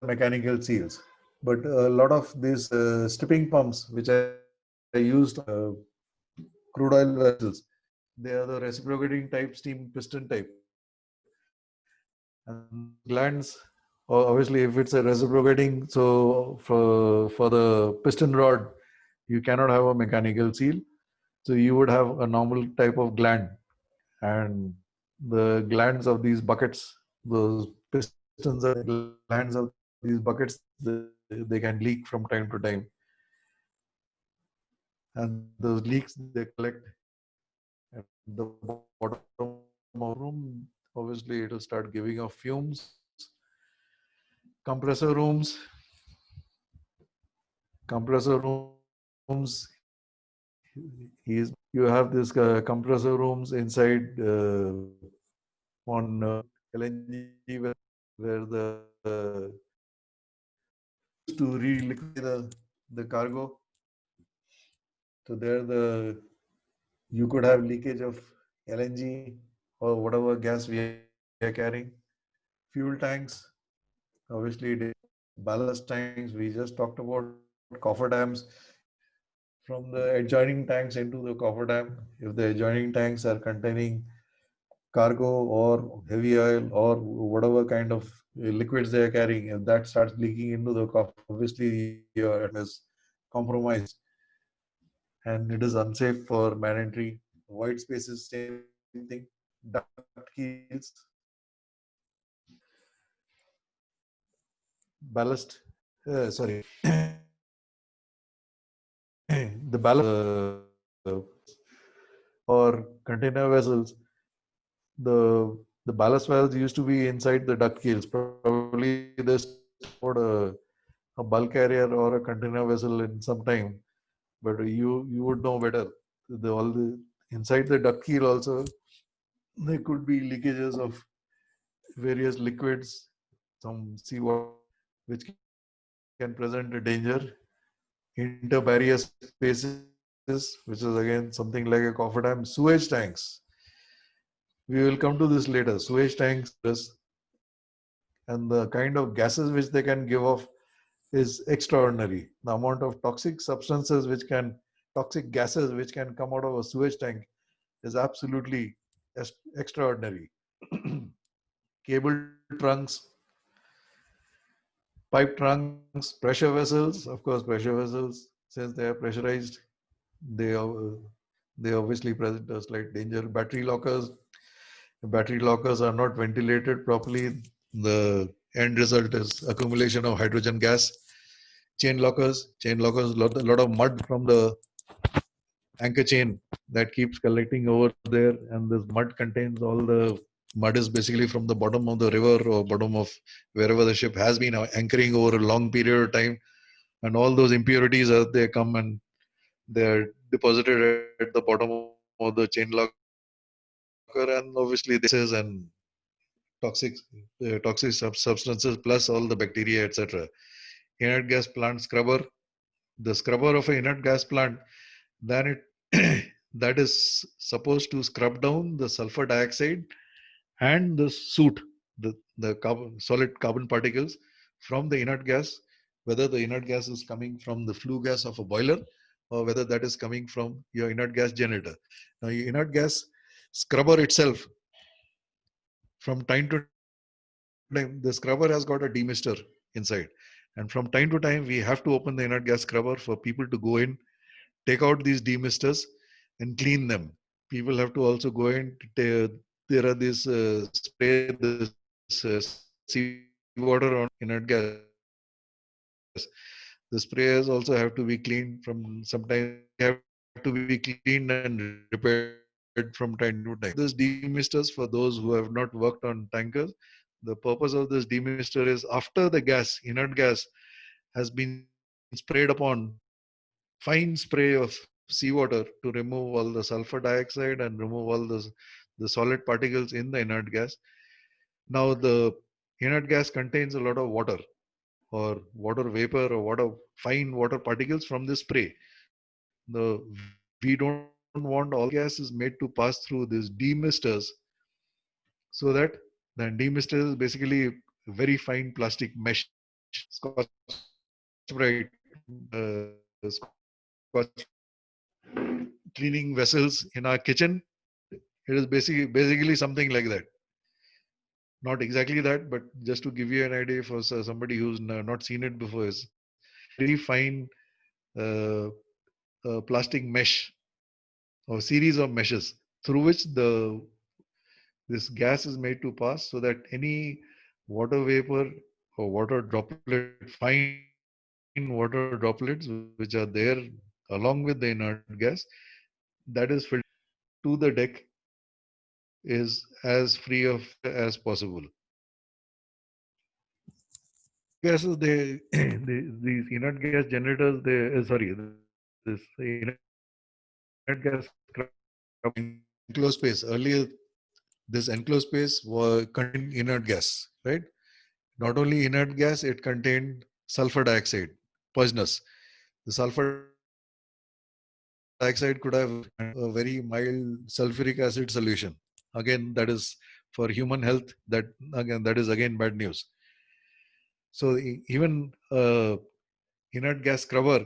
or mechanical seals. But a lot of these stripping pumps, which are used crude oil vessels, they are the reciprocating type steam piston type. And those glands, obviously, if it's a reciprocating, so for the piston rod, you cannot have a mechanical seal. So you would have a normal type of gland, and the glands of these buckets, those pistons are glands of these buckets, they can leak from time to time. And those leaks they collect at the bottom of room. Obviously, it will start giving off fumes. Compressor rooms, compressor rooms. You have this compressor rooms inside on LNG where the used to re-liquefy the cargo. So there the you could have leakage of LNG or whatever gas we are carrying. Fuel tanks, obviously ballast tanks. We just talked about coffer dams. From the adjoining tanks into the coffer dam, if the adjoining tanks are containing cargo or heavy oil or whatever kind of liquids they are carrying, if that starts leaking into the coffer, obviously your is compromised and it is unsafe for man entry. Void spaces, same thing. Duct keels, ballast, sorry, the ballast or container vessels, the ballast valves used to be inside the duct keels. Probably they stored a bulk carrier or a container vessel in some time, but you would know better. All the inside the duct keel also there could be leakages of various liquids, some seawater, which can can present a danger. Interbarrier spaces, which is again something like a cofferdam. Sewage tanks. We will come to this later. Sewage tanks and the kind of gases which they can give off is extraordinary. The amount of toxic gases which can come out of a sewage tank is absolutely extraordinary. Cable trunks, pipe trunks, pressure vessels. Of course, pressure vessels, since they are pressurized, they they obviously present a slight danger. Battery lockers are not ventilated properly. The end result is accumulation of hydrogen gas. Chain lockers, a lot of mud from the anchor chain that keeps collecting over there, and this mud contains all the mud is basically from the bottom of the river or bottom of wherever the ship has been anchoring over a long period of time, and all those impurities as they come and they're deposited at the bottom of the chain locker, and obviously they gases and toxic substances plus all the bacteria, etc. Inert gas plant scrubber, the scrubber of an inert gas plant, then it that is supposed to scrub down the sulfur dioxide and the soot, the solid carbon particles from the inert gas, whether the inert gas is coming from the flue gas of a boiler or whether that is coming from your inert gas generator. Now, your inert gas scrubber itself, from time to time, the scrubber has got a demister inside. And from time to time, we have to open the inert gas scrubber for people to go in, take out these demisters, and clean them. People have to also go in. There are this spray, this seawater on inert gas. The sprayers also have to be cleaned from sometimes they have to be cleaned and repaired from time to time. This demisters, for those who have not worked on tankers, the purpose of this demister is after the inert gas has been sprayed upon, fine spray of seawater to remove all the sulfur dioxide and remove all the solid particles in the inert gas. Now, the inert gas contains a lot of water or water vapor or fine water particles from this spray. We don't want all the gases made to pass through these demisters so that the demister is basically a very fine plastic mesh, scotch brite, cleaning vessels in our kitchen. It is basically something like that. Not exactly that, but just to give you an idea for somebody who's not seen it before, is very fine uh, plastic mesh or series of meshes through which this gas is made to pass, so that any water vapor or water droplet, fine water droplets, which are there along with the inert gas, that is filtered to the deck, is as free of as possible. Gases, these inert gas generators, this inert gas enclosed space. Earlier, this enclosed space contained inert gas, right? Not only inert gas, it contained sulfur dioxide, poisonous. The sulfur dioxide could have a very mild sulfuric acid solution. Again, that is for human health. That is again bad news. So even inert gas scrubber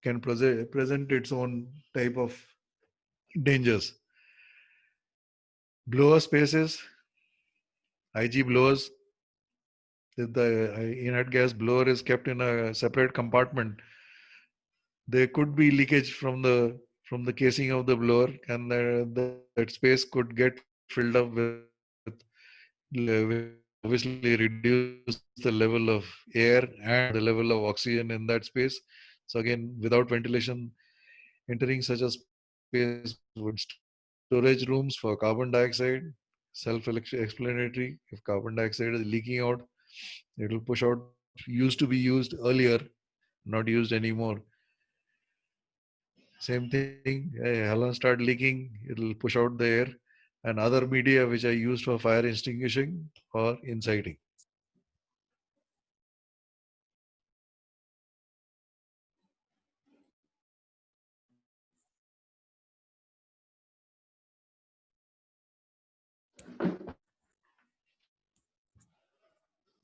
can present its own type of dangers. Blower spaces, IG blowers. If the inert gas blower is kept in a separate compartment, there could be leakage from the casing of the blower, and that space could get filled up which will obviously reduce the level of air and the level of oxygen in that space. So again, without ventilation, entering such a space would storage rooms for carbon dioxide. Self-explanatory. If carbon dioxide is leaking out, it will push out. Used to be used earlier, not used anymore. Same thing. Halon start leaking, it'll push out the air and other media which are used for fire extinguishing or inciting.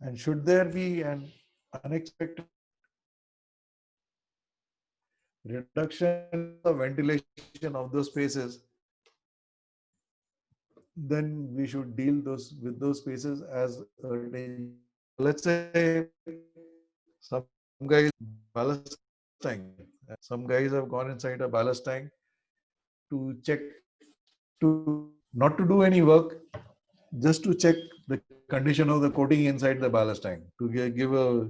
And should there be an unexpected reduction of ventilation of those spaces, then we should deal with those spaces as a danger. Let's say some guys ballast tank. Some guys have gone inside a ballast tank to check, to not to do any work, just to check the condition of the coating inside the ballast tank. To give a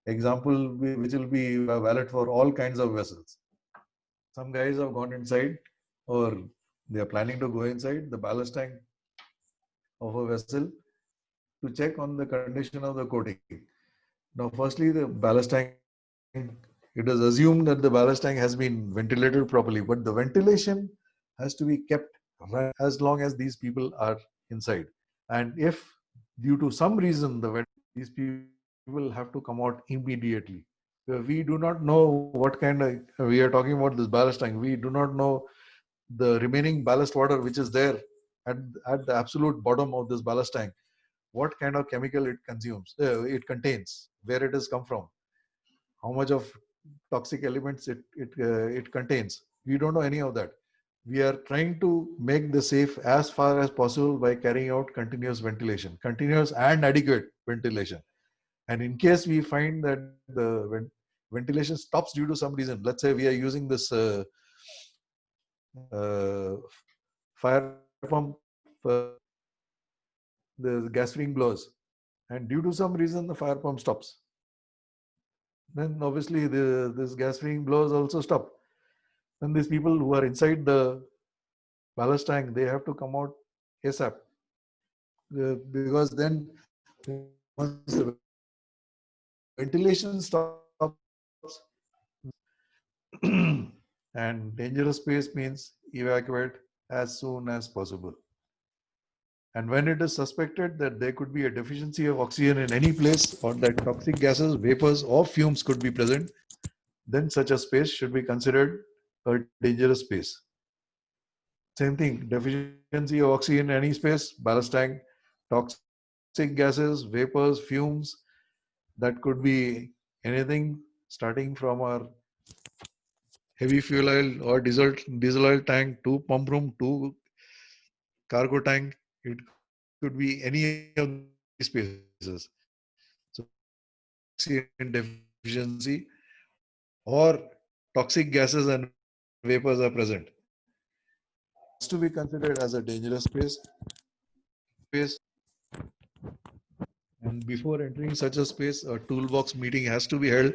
example which will be valid for all kinds of vessels. Some guys have gone inside, or they are planning to go inside the ballast tank of a vessel to check on the condition of the coating. Now, firstly, the ballast tank, it is assumed that the ballast tank has been ventilated properly, but the ventilation has to be kept as long as these people are inside. And if due to some reason these people have to come out immediately, we do not know what kind of, we are talking about this ballast tank, we do not know the remaining ballast water which is there at, at the absolute bottom of this ballast tank, what kind of chemical it consumes, it contains, where it has come from, how much of toxic elements it contains. We don't know any of that. We are trying to make the safe as far as possible by carrying out continuous and adequate ventilation. And in case we find that the ventilation stops due to some reason, let's say we are using this fire pump, the gas spring blows, and due to some reason the fire pump stops, then obviously this gas spring blows also stop. Then these people who are inside the ballast tank, they have to come out ASAP, because then once the ventilation stops, and dangerous space means evacuate as soon as possible. And when it is suspected that there could be a deficiency of oxygen in any place, or that toxic gases, vapors, or fumes could be present, then such a space should be considered a dangerous space. Same thing, deficiency of oxygen in any space, ballast tank, toxic gases, vapors, fumes, that could be anything starting from our heavy fuel oil or diesel oil tank to pump room to cargo tank. It could be any of these spaces. So oxygen deficiency or toxic gases and vapors are present, has to be considered as a dangerous space. And before entering such a space, a toolbox meeting has to be held.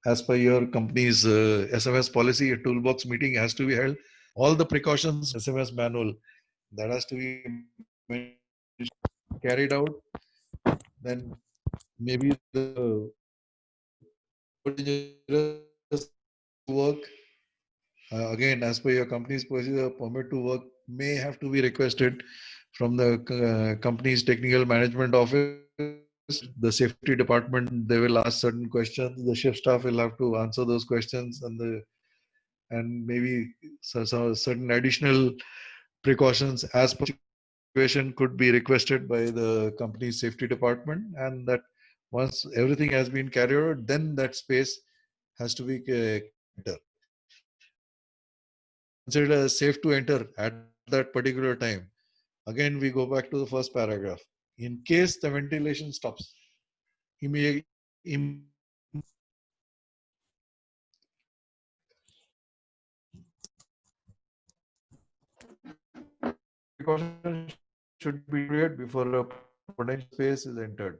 As per your company's SMS policy, a toolbox meeting has to be held. All the precautions, SMS manual, that has to be carried out. Then maybe the work, again, as per your company's procedure, permit to work may have to be requested from the company's technical management office. The safety department, they will ask certain questions. The ship staff will have to answer those questions, and maybe so certain additional precautions as per situation could be requested by the company's safety department. And that once everything has been carried out, then that space has to be enter. Considered as safe to enter at that particular time. Again, we go back to the first paragraph. In case the ventilation stops, immediately precautions should be cleared before a potential space is entered,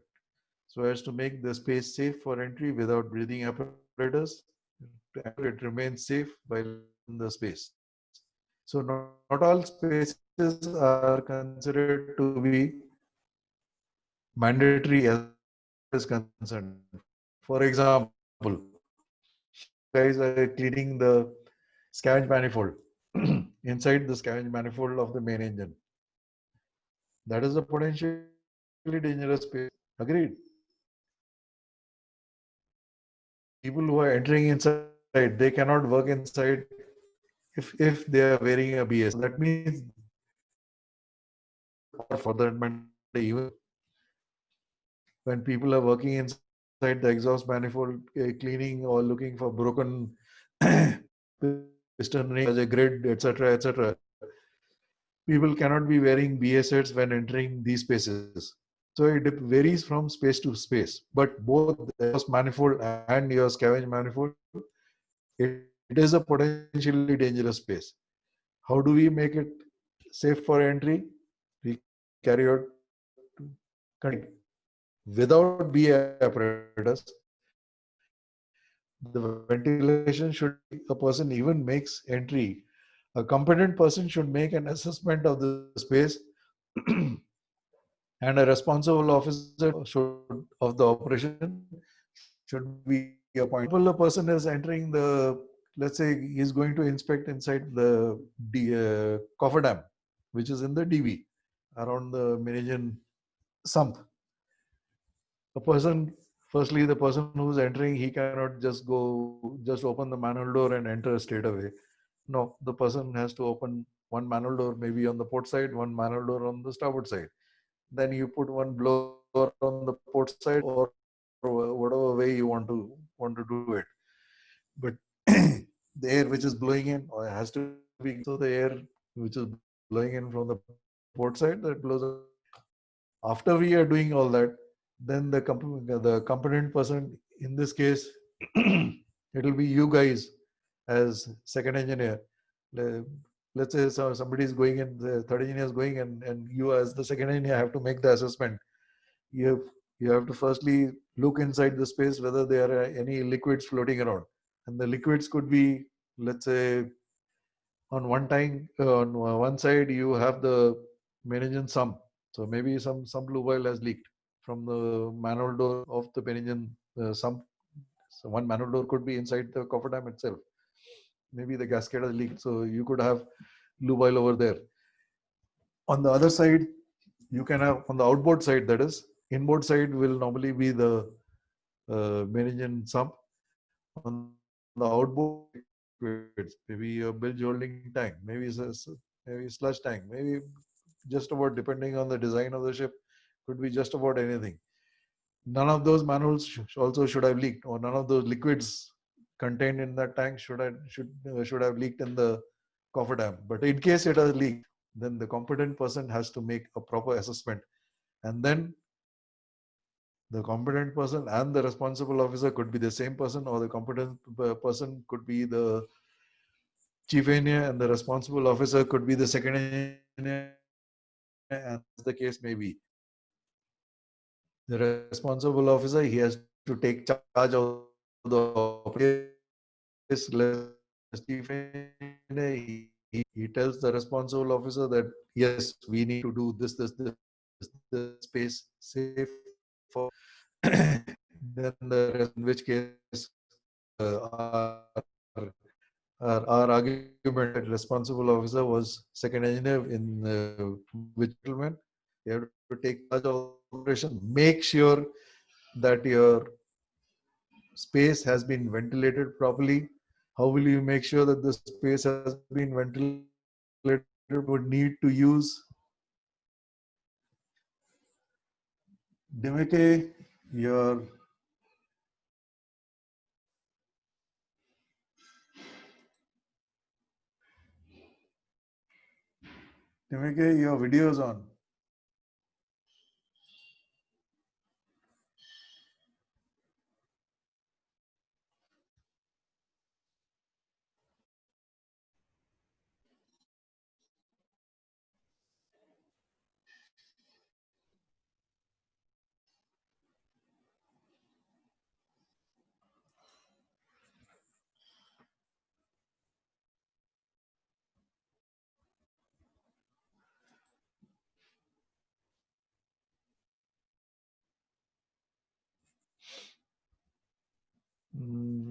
so as to make the space safe for entry without breathing apparatus. It remains safe while in the space. So not all spaces are considered to be mandatory as is concerned. For example, guys are cleaning the scavenge manifold inside the scavenge manifold of the main engine. That is a potentially dangerous space. Agreed. People who are entering inside, they cannot work inside if they are wearing a BS. That means, or for that matter, even when people are working inside the exhaust manifold, cleaning or looking for broken piston ring as a grid, etc., etc. People cannot be wearing BA sets when entering these spaces. So it varies from space to space. But both the exhaust manifold and your scavenge manifold, it is a potentially dangerous space. How do we make it safe for entry? We carry out continuous cleaning without BA apparatus. The ventilation should be a person even makes entry. A competent person should make an assessment of the space and a responsible officer of the operation should be appointed. For example, a person is entering the, let's say he's going to inspect inside the cofferdam, which is in the DB around the Meridian sump. A person, firstly, the person who's entering, he cannot just open the manual door and enter straight away. No, the person has to open one manual door, maybe on the port side, one manual door on the starboard side. Then you put one blower on the port side or whatever way you want to do it. But the air which is blowing in has to be, so the air which is blowing in from the port side, that blows out. After we are doing all that, then the competent person, in this case, it'll be you guys as second engineer. Le- Let's say somebody is going in, the third engineer is going, and you as the second engineer have to make the assessment. You have, you have to firstly look inside the space whether there are any liquids floating around. And the liquids could be, let's say, on one side you have the main engine sump. So maybe some lube oil has leaked from the manual door of the main engine sump. So one manual door could be inside the cofferdam itself. Maybe the gasket has leaked, so you could have lube oil over there. On the other side, you can have, on the outboard side, that is, inboard side will normally be the main engine sump. On the outboard liquids, maybe a bilge holding tank, maybe sludge tank, maybe just about, depending on the design of the ship, could be just about anything. None of those manuals also should have leaked, or none of those liquids contained in that tank should have leaked in the cofferdam. But in case it has leaked, then the competent person has to make a proper assessment, and then the competent person and the responsible officer could be the same person, or the competent person could be the chief engineer, and the responsible officer could be the second engineer, and as the case may be. The responsible officer, he has to take charge of the operation. Chief engineer, he tells the responsible officer that yes, we need to do this space safe for then the rest, in which case our our argument that responsible officer was second engineer in which settlement. You have to take charge of the operation, make sure that your space has been ventilated properly. How will you make sure that the space has been ventilated properly? You would need to use Dimeke, your Dimeke, your video is on.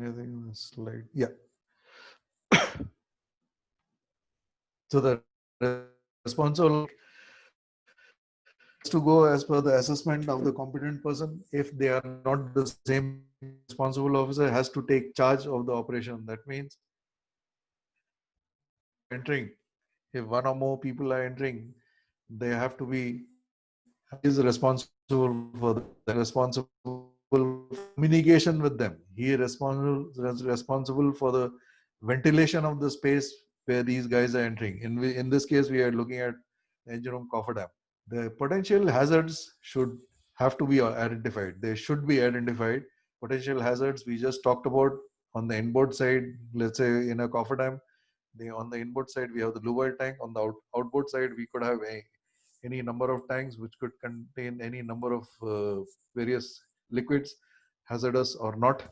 I think the slide. Yeah. So the responsible has to go as per the assessment of the competent person. If they are not the same, responsible officer has to take charge of the operation. That means entering, if one or more people are entering, they have to be He is responsible for that. Responsible for communication with them. He is responsible for the ventilation of the space where these guys are entering. In this case, we are looking at the engine room cofferdam. The potential hazards should have to be identified. They should be identified. Potential hazards we just talked about on the inboard side. Let's say in a cofferdam, on the inboard side we have the blue oil tank. On the outboard side, we could have any number of tanks which could contain any number of various liquids, hazardous or not.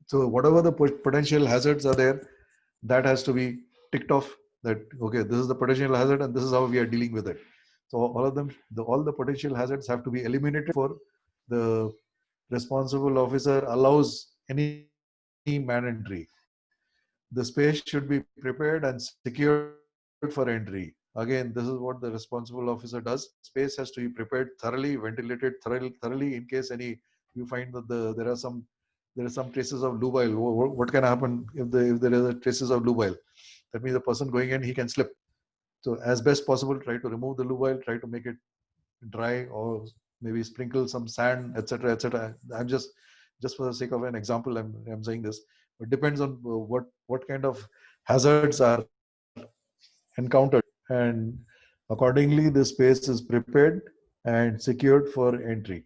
So whatever the potential hazards are there, that has to be ticked off. That okay, this is the potential hazard, and this is how we are dealing with it. So all of them, all the potential hazards have to be eliminated for the responsible officer allows any man entry. The space should be prepared and secured for entry. Again, this is what the responsible officer does. Space has to be prepared thoroughly, ventilated thoroughly in case you find that there are some traces of lubile. What can happen if there is a traces of lubile? That means the person going in, he can slip. So as best possible, try to remove the lubile, try to make it dry, or maybe sprinkle some sand, etc., etc. I'm just for the sake of an example, I'm saying this. It depends on what kind of hazards are encountered, and accordingly the space is prepared and secured for entry.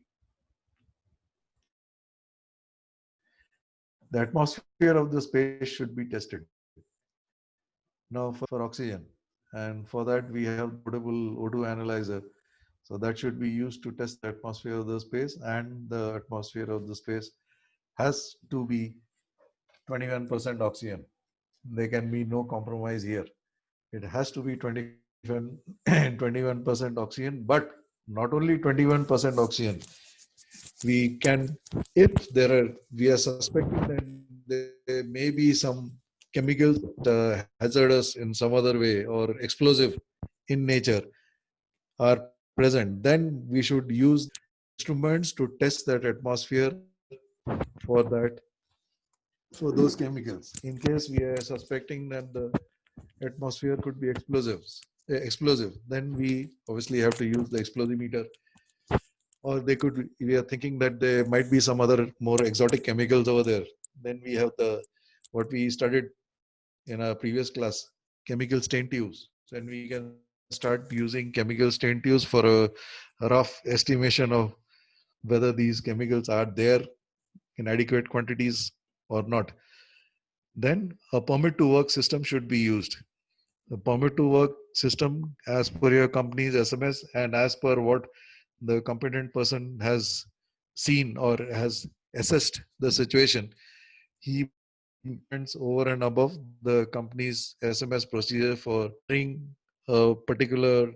The atmosphere of the space should be tested. Now for oxygen, and for that we have the portable O2 analyzer. So that should be used to test the atmosphere of the space, and the atmosphere of the space has to be 21% oxygen. There can be no compromise here. It has to be 21% oxygen, but not only 21% oxygen. We can, if we are suspecting that there may be some chemicals hazardous in some other way or explosive in nature are present, then we should use instruments to test that atmosphere for that, for those chemicals. In case we are suspecting that the atmosphere could be explosive, then we obviously have to use the explosimeter. Or we are thinking that there might be some other more exotic chemicals over there. Then we have what we studied in our previous class, chemical stain tubes. So then we can start using chemical stain tubes for a rough estimation of whether these chemicals are there in adequate quantities or not. Then a permit to work system should be used. The permit to work system, as per your company's SMS and as per what the competent person has seen or has assessed the situation, he implements over and above the company's SMS procedure for entering a particular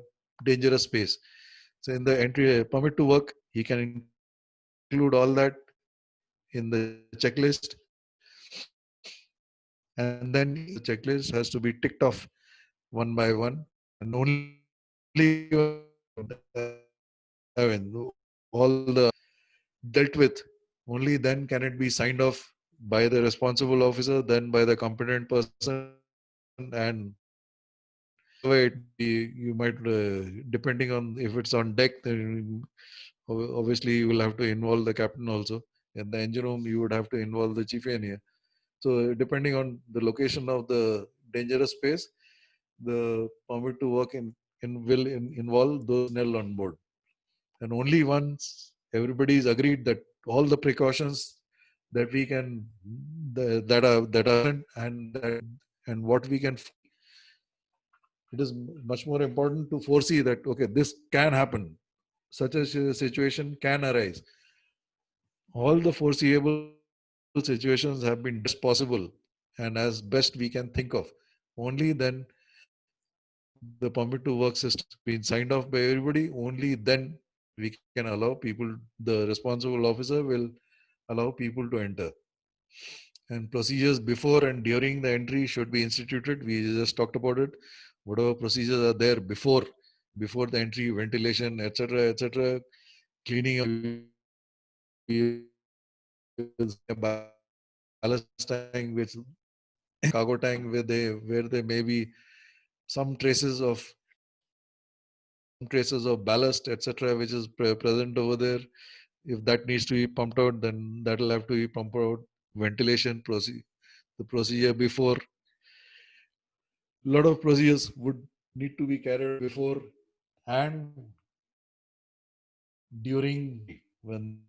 dangerous space. So in the entry permit to work, he can include all that in the checklist, and then the checklist has to be ticked off one by one, and only when all the dealt with, only then can it be signed off by the responsible officer, then by the competent person, and whatever it may be. You might, depending on if it's on deck, then obviously you will have to involve the captain also. In the engine room, you would have to involve the chief engineer. So depending on the location of the dangerous space, the permit to work will involve those personnel on board. And only once everybody is agreed that all the precautions that we can that are and what we can, it is much more important to foresee that okay, this can happen, such a situation can arise. All the foreseeable situations have been done as possible and as best we can think of. Only then the permit to work system been signed off by everybody. Only then we can allow people. The responsible officer will allow people to enter. And procedures before and during the entry should be instituted. We just talked about it. Whatever procedures are there before the entry, ventilation, etc., etc., cleaning of ballast tank, which cargo tank where there may be some traces of traces of ballast, etc., which is present over there. If that needs to be pumped out, then that will have to be pumped out. Ventilation procedure, the procedure before, a lot of procedures would need to be carried out before and during, when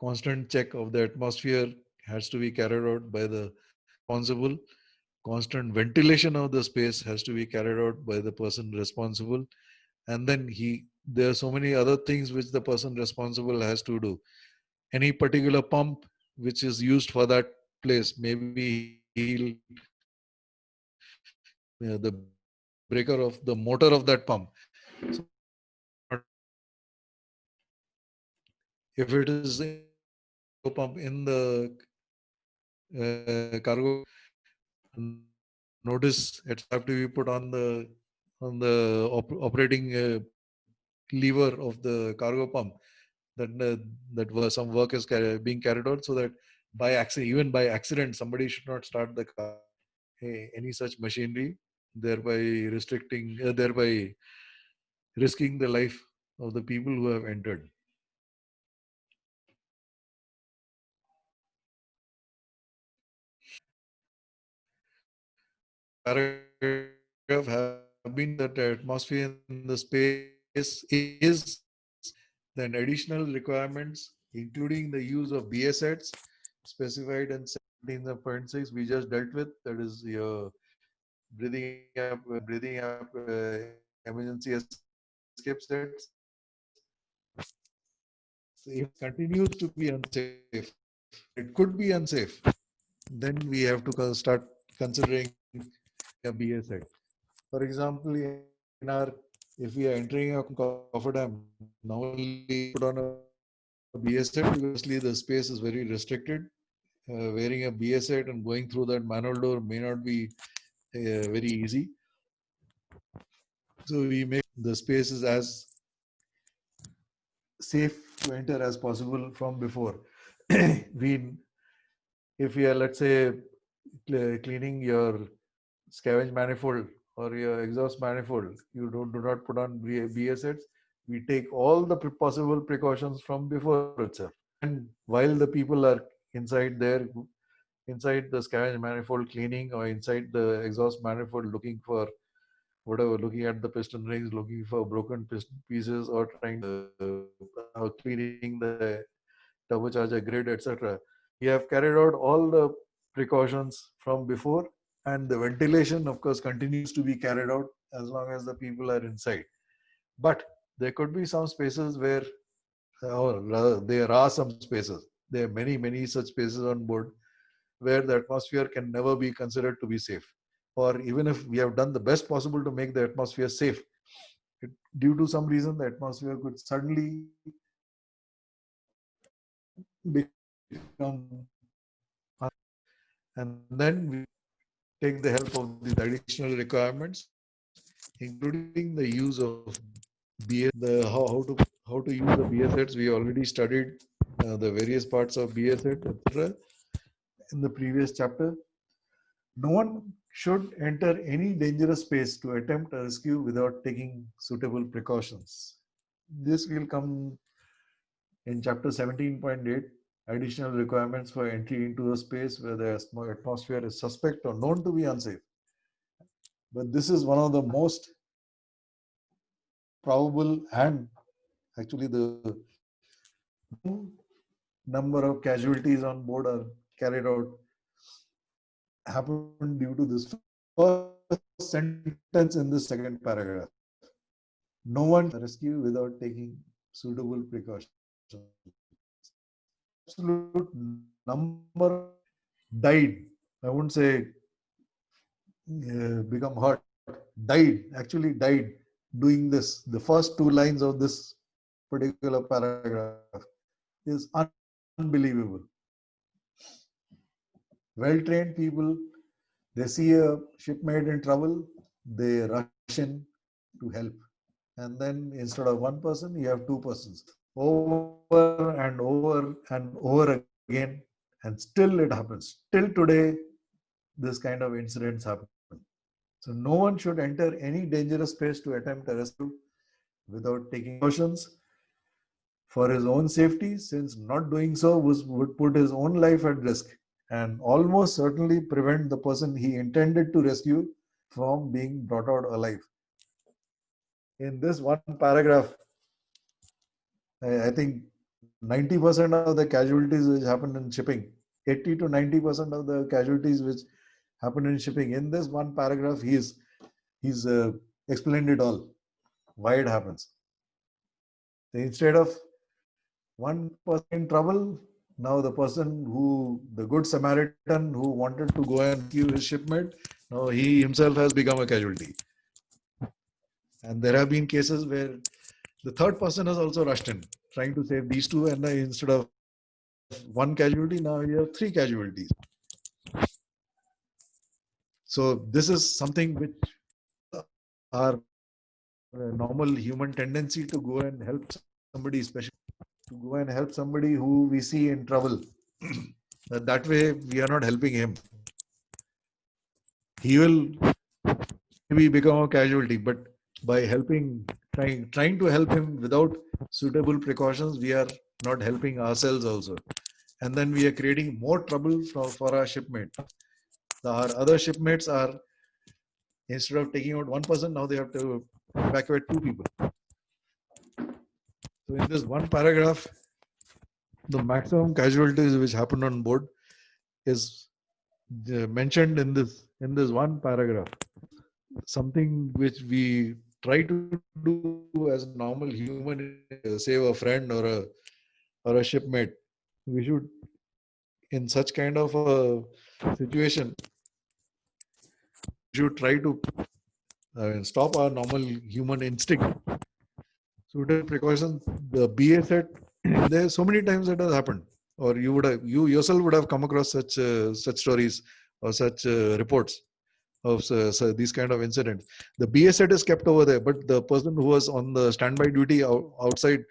constant check of the atmosphere has to be carried out by the responsible. Constant ventilation of the space has to be carried out by the person responsible. And then there are so many other things which the person responsible has to do. Any particular pump which is used for that place, maybe he'll the breaker of the motor of that pump. So if it is a pump in the cargo, notice it have to be put on the operating lever of the cargo pump, that some work is being carried out, so that by accident, even by accident, somebody should not start the car, any such machinery, thereby thereby risking the life of the people who have entered. Paragraph have been that the atmosphere in the space is then additional requirements, including the use of BSETs specified in 17.6 we just dealt with, that is your breathing up emergency escape sets. So if it continues to be unsafe, it could be unsafe, then we have to start considering a BSET. For example, if we are entering a coffer dam, normally put on a BSET because obviously the space is very restricted. Wearing a BSET and going through that manhole door may not be very easy. So we make the spaces as safe to enter as possible from before. we, if we are, let's say, cleaning your scavenge manifold or your exhaust manifold, you do not put on BSETs. We take all the possible precautions from before itself. And while the people are inside inside the scavenge manifold cleaning, or inside the exhaust manifold looking for whatever, looking at the piston rings, looking for broken piston pieces, or trying cleaning the turbocharger grid, etc. We have carried out all the precautions from before, and the ventilation, of course, continues to be carried out as long as the people are inside. But there could be some spaces where, or rather, there are some spaces. There are many such spaces on board where the atmosphere can never be considered to be safe. Or even if we have done the best possible to make the atmosphere safe, due to some reason, the atmosphere could suddenly become, and then we take the help of these additional requirements, including the use of BS, how to use the BSETs. We already studied the various parts of BSET, etc. in the previous chapter. No one should enter any dangerous space to attempt a rescue without taking suitable precautions. This will come in chapter 17.8, additional requirements for entry into a space where the atmosphere is suspect or known to be unsafe. But this is one of the most probable, and actually the number of casualties on board are carried out happened due to this first sentence in the second paragraph. No one rescue without taking suitable precautions. Absolute number died. I wouldn't say become hurt. Died, actually died doing this. The first two lines of this particular paragraph is unbelievable. Well-trained people, they see a shipmate in trouble, they rush in to help. And then instead of one person, you have two persons. Over and over and over again. And still it happens. Till today, this kind of incidents happen. So no one should enter any dangerous space to attempt a rescue without taking precautions for his own safety, since not doing so would put his own life at risk and almost certainly prevent the person he intended to rescue from being brought out alive. In this one paragraph, I think 90% of the casualties which happen in shipping, 80 to 90% of the casualties which happen in shipping, in this one paragraph, he's explained it all, why it happens. So instead of one person in trouble, now the good Samaritan who wanted to go and rescue his shipmate, now he himself has become a casualty. And there have been cases where the third person has also rushed in, trying to save these two, and instead of one casualty, now you have three casualties. So this is something which our normal human tendency to go and help somebody, especially to go and help somebody who we see in trouble. That way, we are not helping him. He will maybe become a casualty, but by trying to help him without suitable precautions, we are not helping ourselves also. And then we are creating more trouble for our shipmate. Our other shipmates are, instead of taking out one person, now they have to evacuate two people. So in this one paragraph, the maximum casualties which happened on board is mentioned in this one paragraph. Something which we try to do as a normal human, save a friend or a shipmate. We should, in such kind of a situation, we should try to stop our normal human instinct. Suitable precautions, the BA set, there so many times it has happened, or you yourself would have come across such stories or such reports of these kind of incidents. The BA set is kept over there, but the person who was on the standby duty outside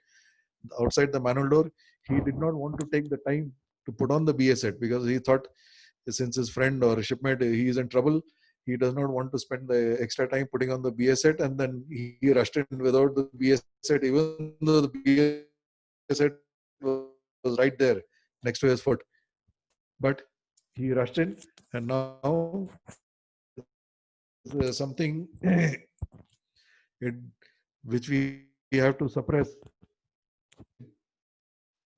the manual door, he did not want to take the time to put on the BA set, because he thought, since his friend or shipmate, he is in trouble, he does not want to spend the extra time putting on the BA set, and then he rushed in without the BA set, even though the BA set was right there next to his foot. But he rushed in, and now something which we have to suppress.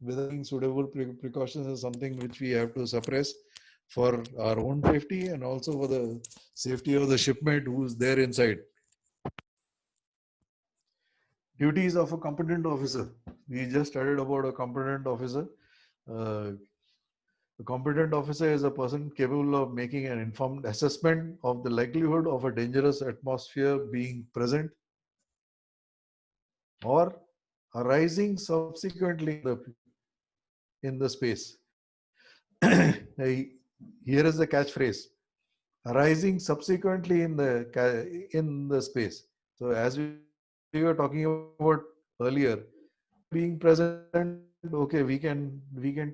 Without taking suitable precautions is something which we have to suppress for our own safety and also for the safety of the shipmate who is there inside. Duties of a competent officer. We just studied about a competent officer. A competent officer is a person capable of making an informed assessment of the likelihood of a dangerous atmosphere being present or arising subsequently in the space. Here is the catchphrase: arising subsequently in the space. So as we were talking about earlier, being present, okay, we can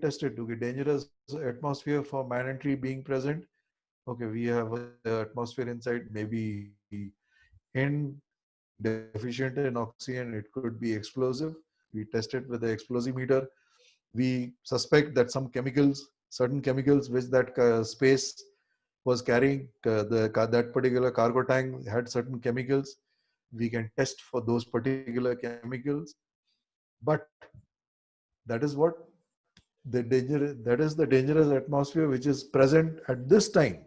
test it. Okay, dangerous atmosphere for mandatory being present. Okay, we have the atmosphere inside, maybe in deficient in oxygen, it could be explosive. We test it with the explosimeter. We suspect that certain chemicals which that space was carrying, that particular cargo tank had certain chemicals. We can test for those particular chemicals. But that is the dangerous atmosphere which is present at this time.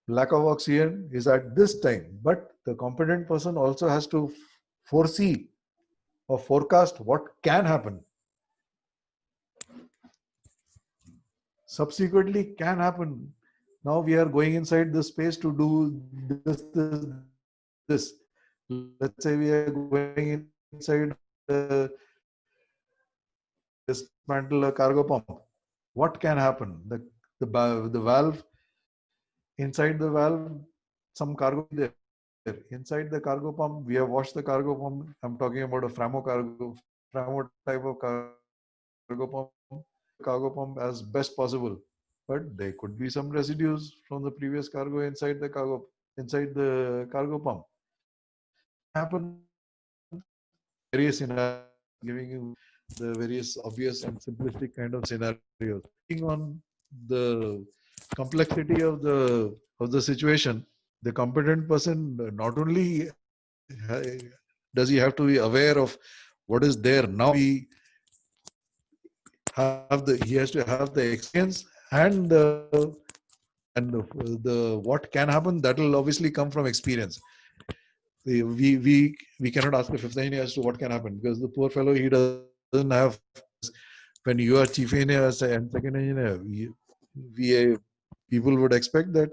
Lack of oxygen is at this time, but the competent person also has to foresee or forecast what can happen. Subsequently can happen. Now we are going inside this space to do this. Let's say we are going inside dismantle a cargo pump. What can happen? The valve, inside the valve, some cargo there. Inside the cargo pump, we have washed the cargo pump. I'm talking about a Framo type of cargo pump as best possible. But there could be some residues from the previous cargo inside the cargo. inside the cargo pump. Happen various scenarios, giving you the various obvious and simplistic kind of scenarios. On the complexity of the situation, the competent person not only does he have to be aware of what is there now, he has to have the experience and the what can happen, that will obviously come from experience. We cannot ask a fifth engineer as to what can happen, because the poor fellow, he doesn't have. When you are chief engineer and second engineer, people would expect that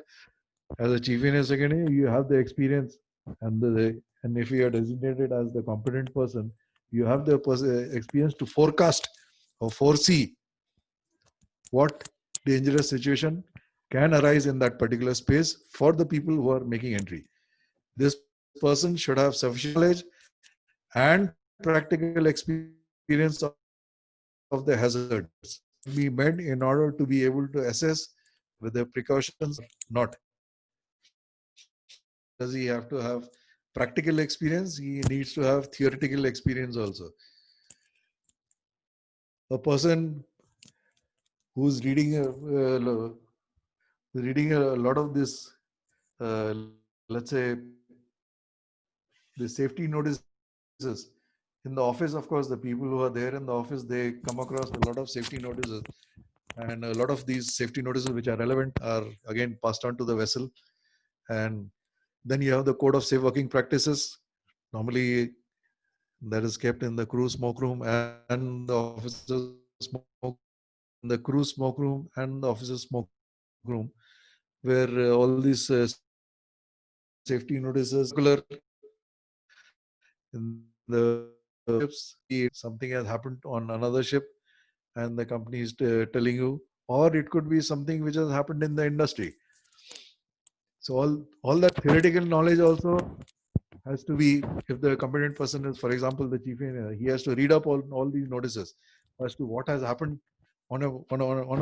as a chief engineer, second engineer, you have the experience and if you are designated as the competent person, you have the experience to forecast or foresee what dangerous situation can arise in that particular space for the people who are making entry. This person should have sufficient knowledge and practical experience of the hazards be made in order to be able to assess whether precautions not. Does he have to have practical experience? He needs to have theoretical experience also. A person who's reading a lot of this, let's say, the safety notices in the office. Of course, the people who are there in the office, they come across a lot of safety notices, and a lot of these safety notices which are relevant are again passed on to the vessel. And then you have the code of safe working practices. Normally, that is kept in the crew smoke room and the officers smoke, the crew smoke room and the officers smoke room, where all these safety notices circular in the ships. Something has happened on another ship and the company is telling you, or it could be something which has happened in the industry. So all that theoretical knowledge also has to be, if the competent person is, for example, the chief engineer, he has to read up all these notices as to what has happened on a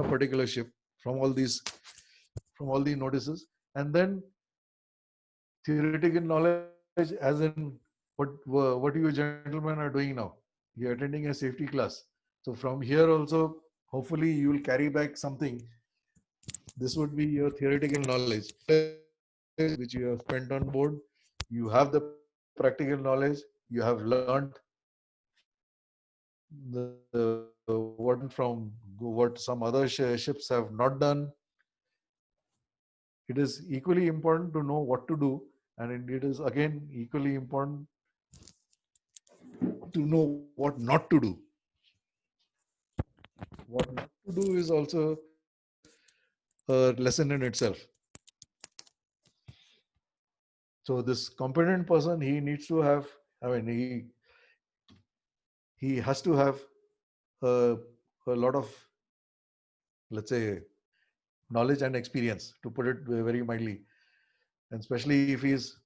particular ship from all these notices, and then theoretical knowledge as in what you gentlemen are doing now. You're attending a safety class. So from here also, hopefully you will carry back something. This would be your theoretical knowledge, which you have spent on board. You have the practical knowledge. You have learned from what some other ships have not done. It is equally important to know what to do, and it is again equally important to know what not to do. What not to do is also a lesson in itself. So this competent person, he needs to have, he has to have a, a lot of, let's say, knowledge and experience, to put it very mildly. And especially if he's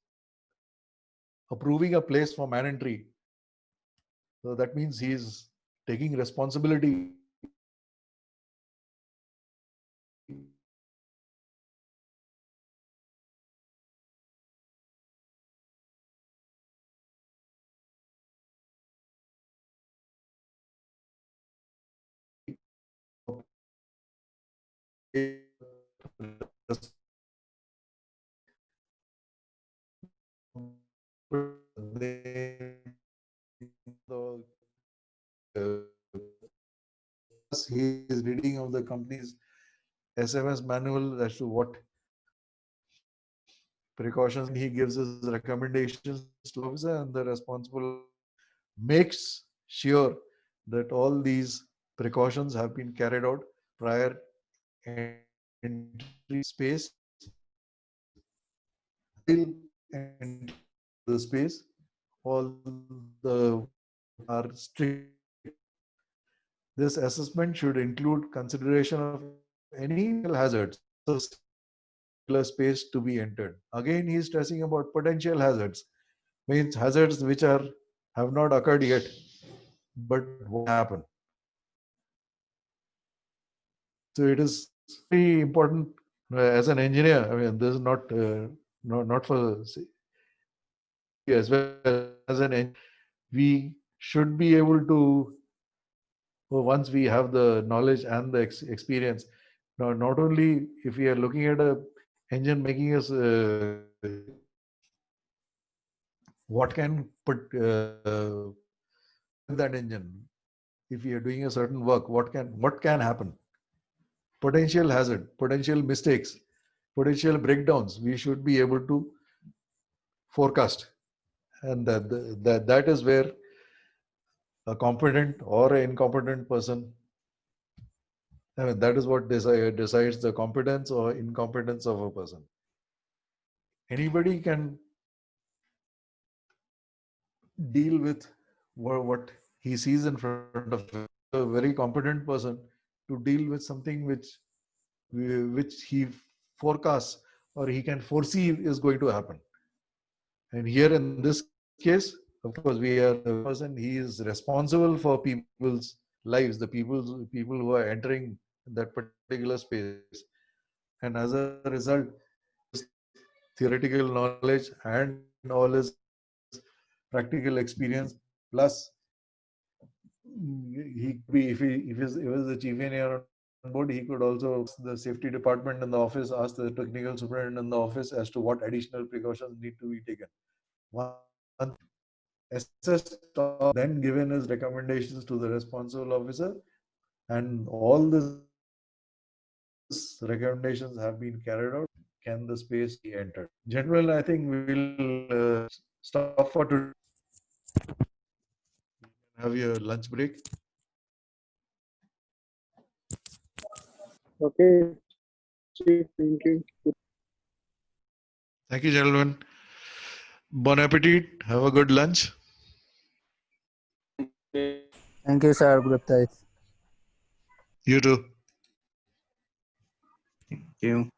approving a place for man entry, so that means he's taking responsibility he is reading of the company's SMS manual as to what precautions he gives his recommendations to the officer, and the responsible makes sure that all these precautions have been carried out prior entry space. And the space, all the are strict. This assessment should include consideration of any hazards space to be entered. Again, he is stressing about potential hazards, means hazards which have not occurred yet, but what happen. So it is very important as an engineer. I mean, this is not no, not for as well as an engine, we should be able to, once we have the knowledge and the experience, now not only if we are looking at a engine making us what can put that engine, if we are doing a certain work, what can happen, potential hazard, potential mistakes, potential breakdowns, we should be able to forecast. And that is where a competent or an incompetent person, I mean, that is what decides the competence or incompetence of a person. Anybody can deal with what he sees in front of him. A very competent person to deal with something which he forecasts or he can foresee is going to happen. And here in this case, of course, we are the person, he is responsible for people's lives, the people who are entering that particular space. And as a result, theoretical knowledge and all his practical experience, plus he could be, if he was the chief engineer on board, he could also ask the safety department in the office, ask the technical superintendent in the office as to what additional precautions need to be taken. One assessed, then given his recommendations to the responsible officer, and all these recommendations have been carried out, can the space be entered? Gentlemen, I think we will stop for today. Have your lunch break. Okay, Chief, thank you. Thank you, gentlemen. Bon appetit. Have a good lunch. Thank you, sir. Good night. You too. Thank you.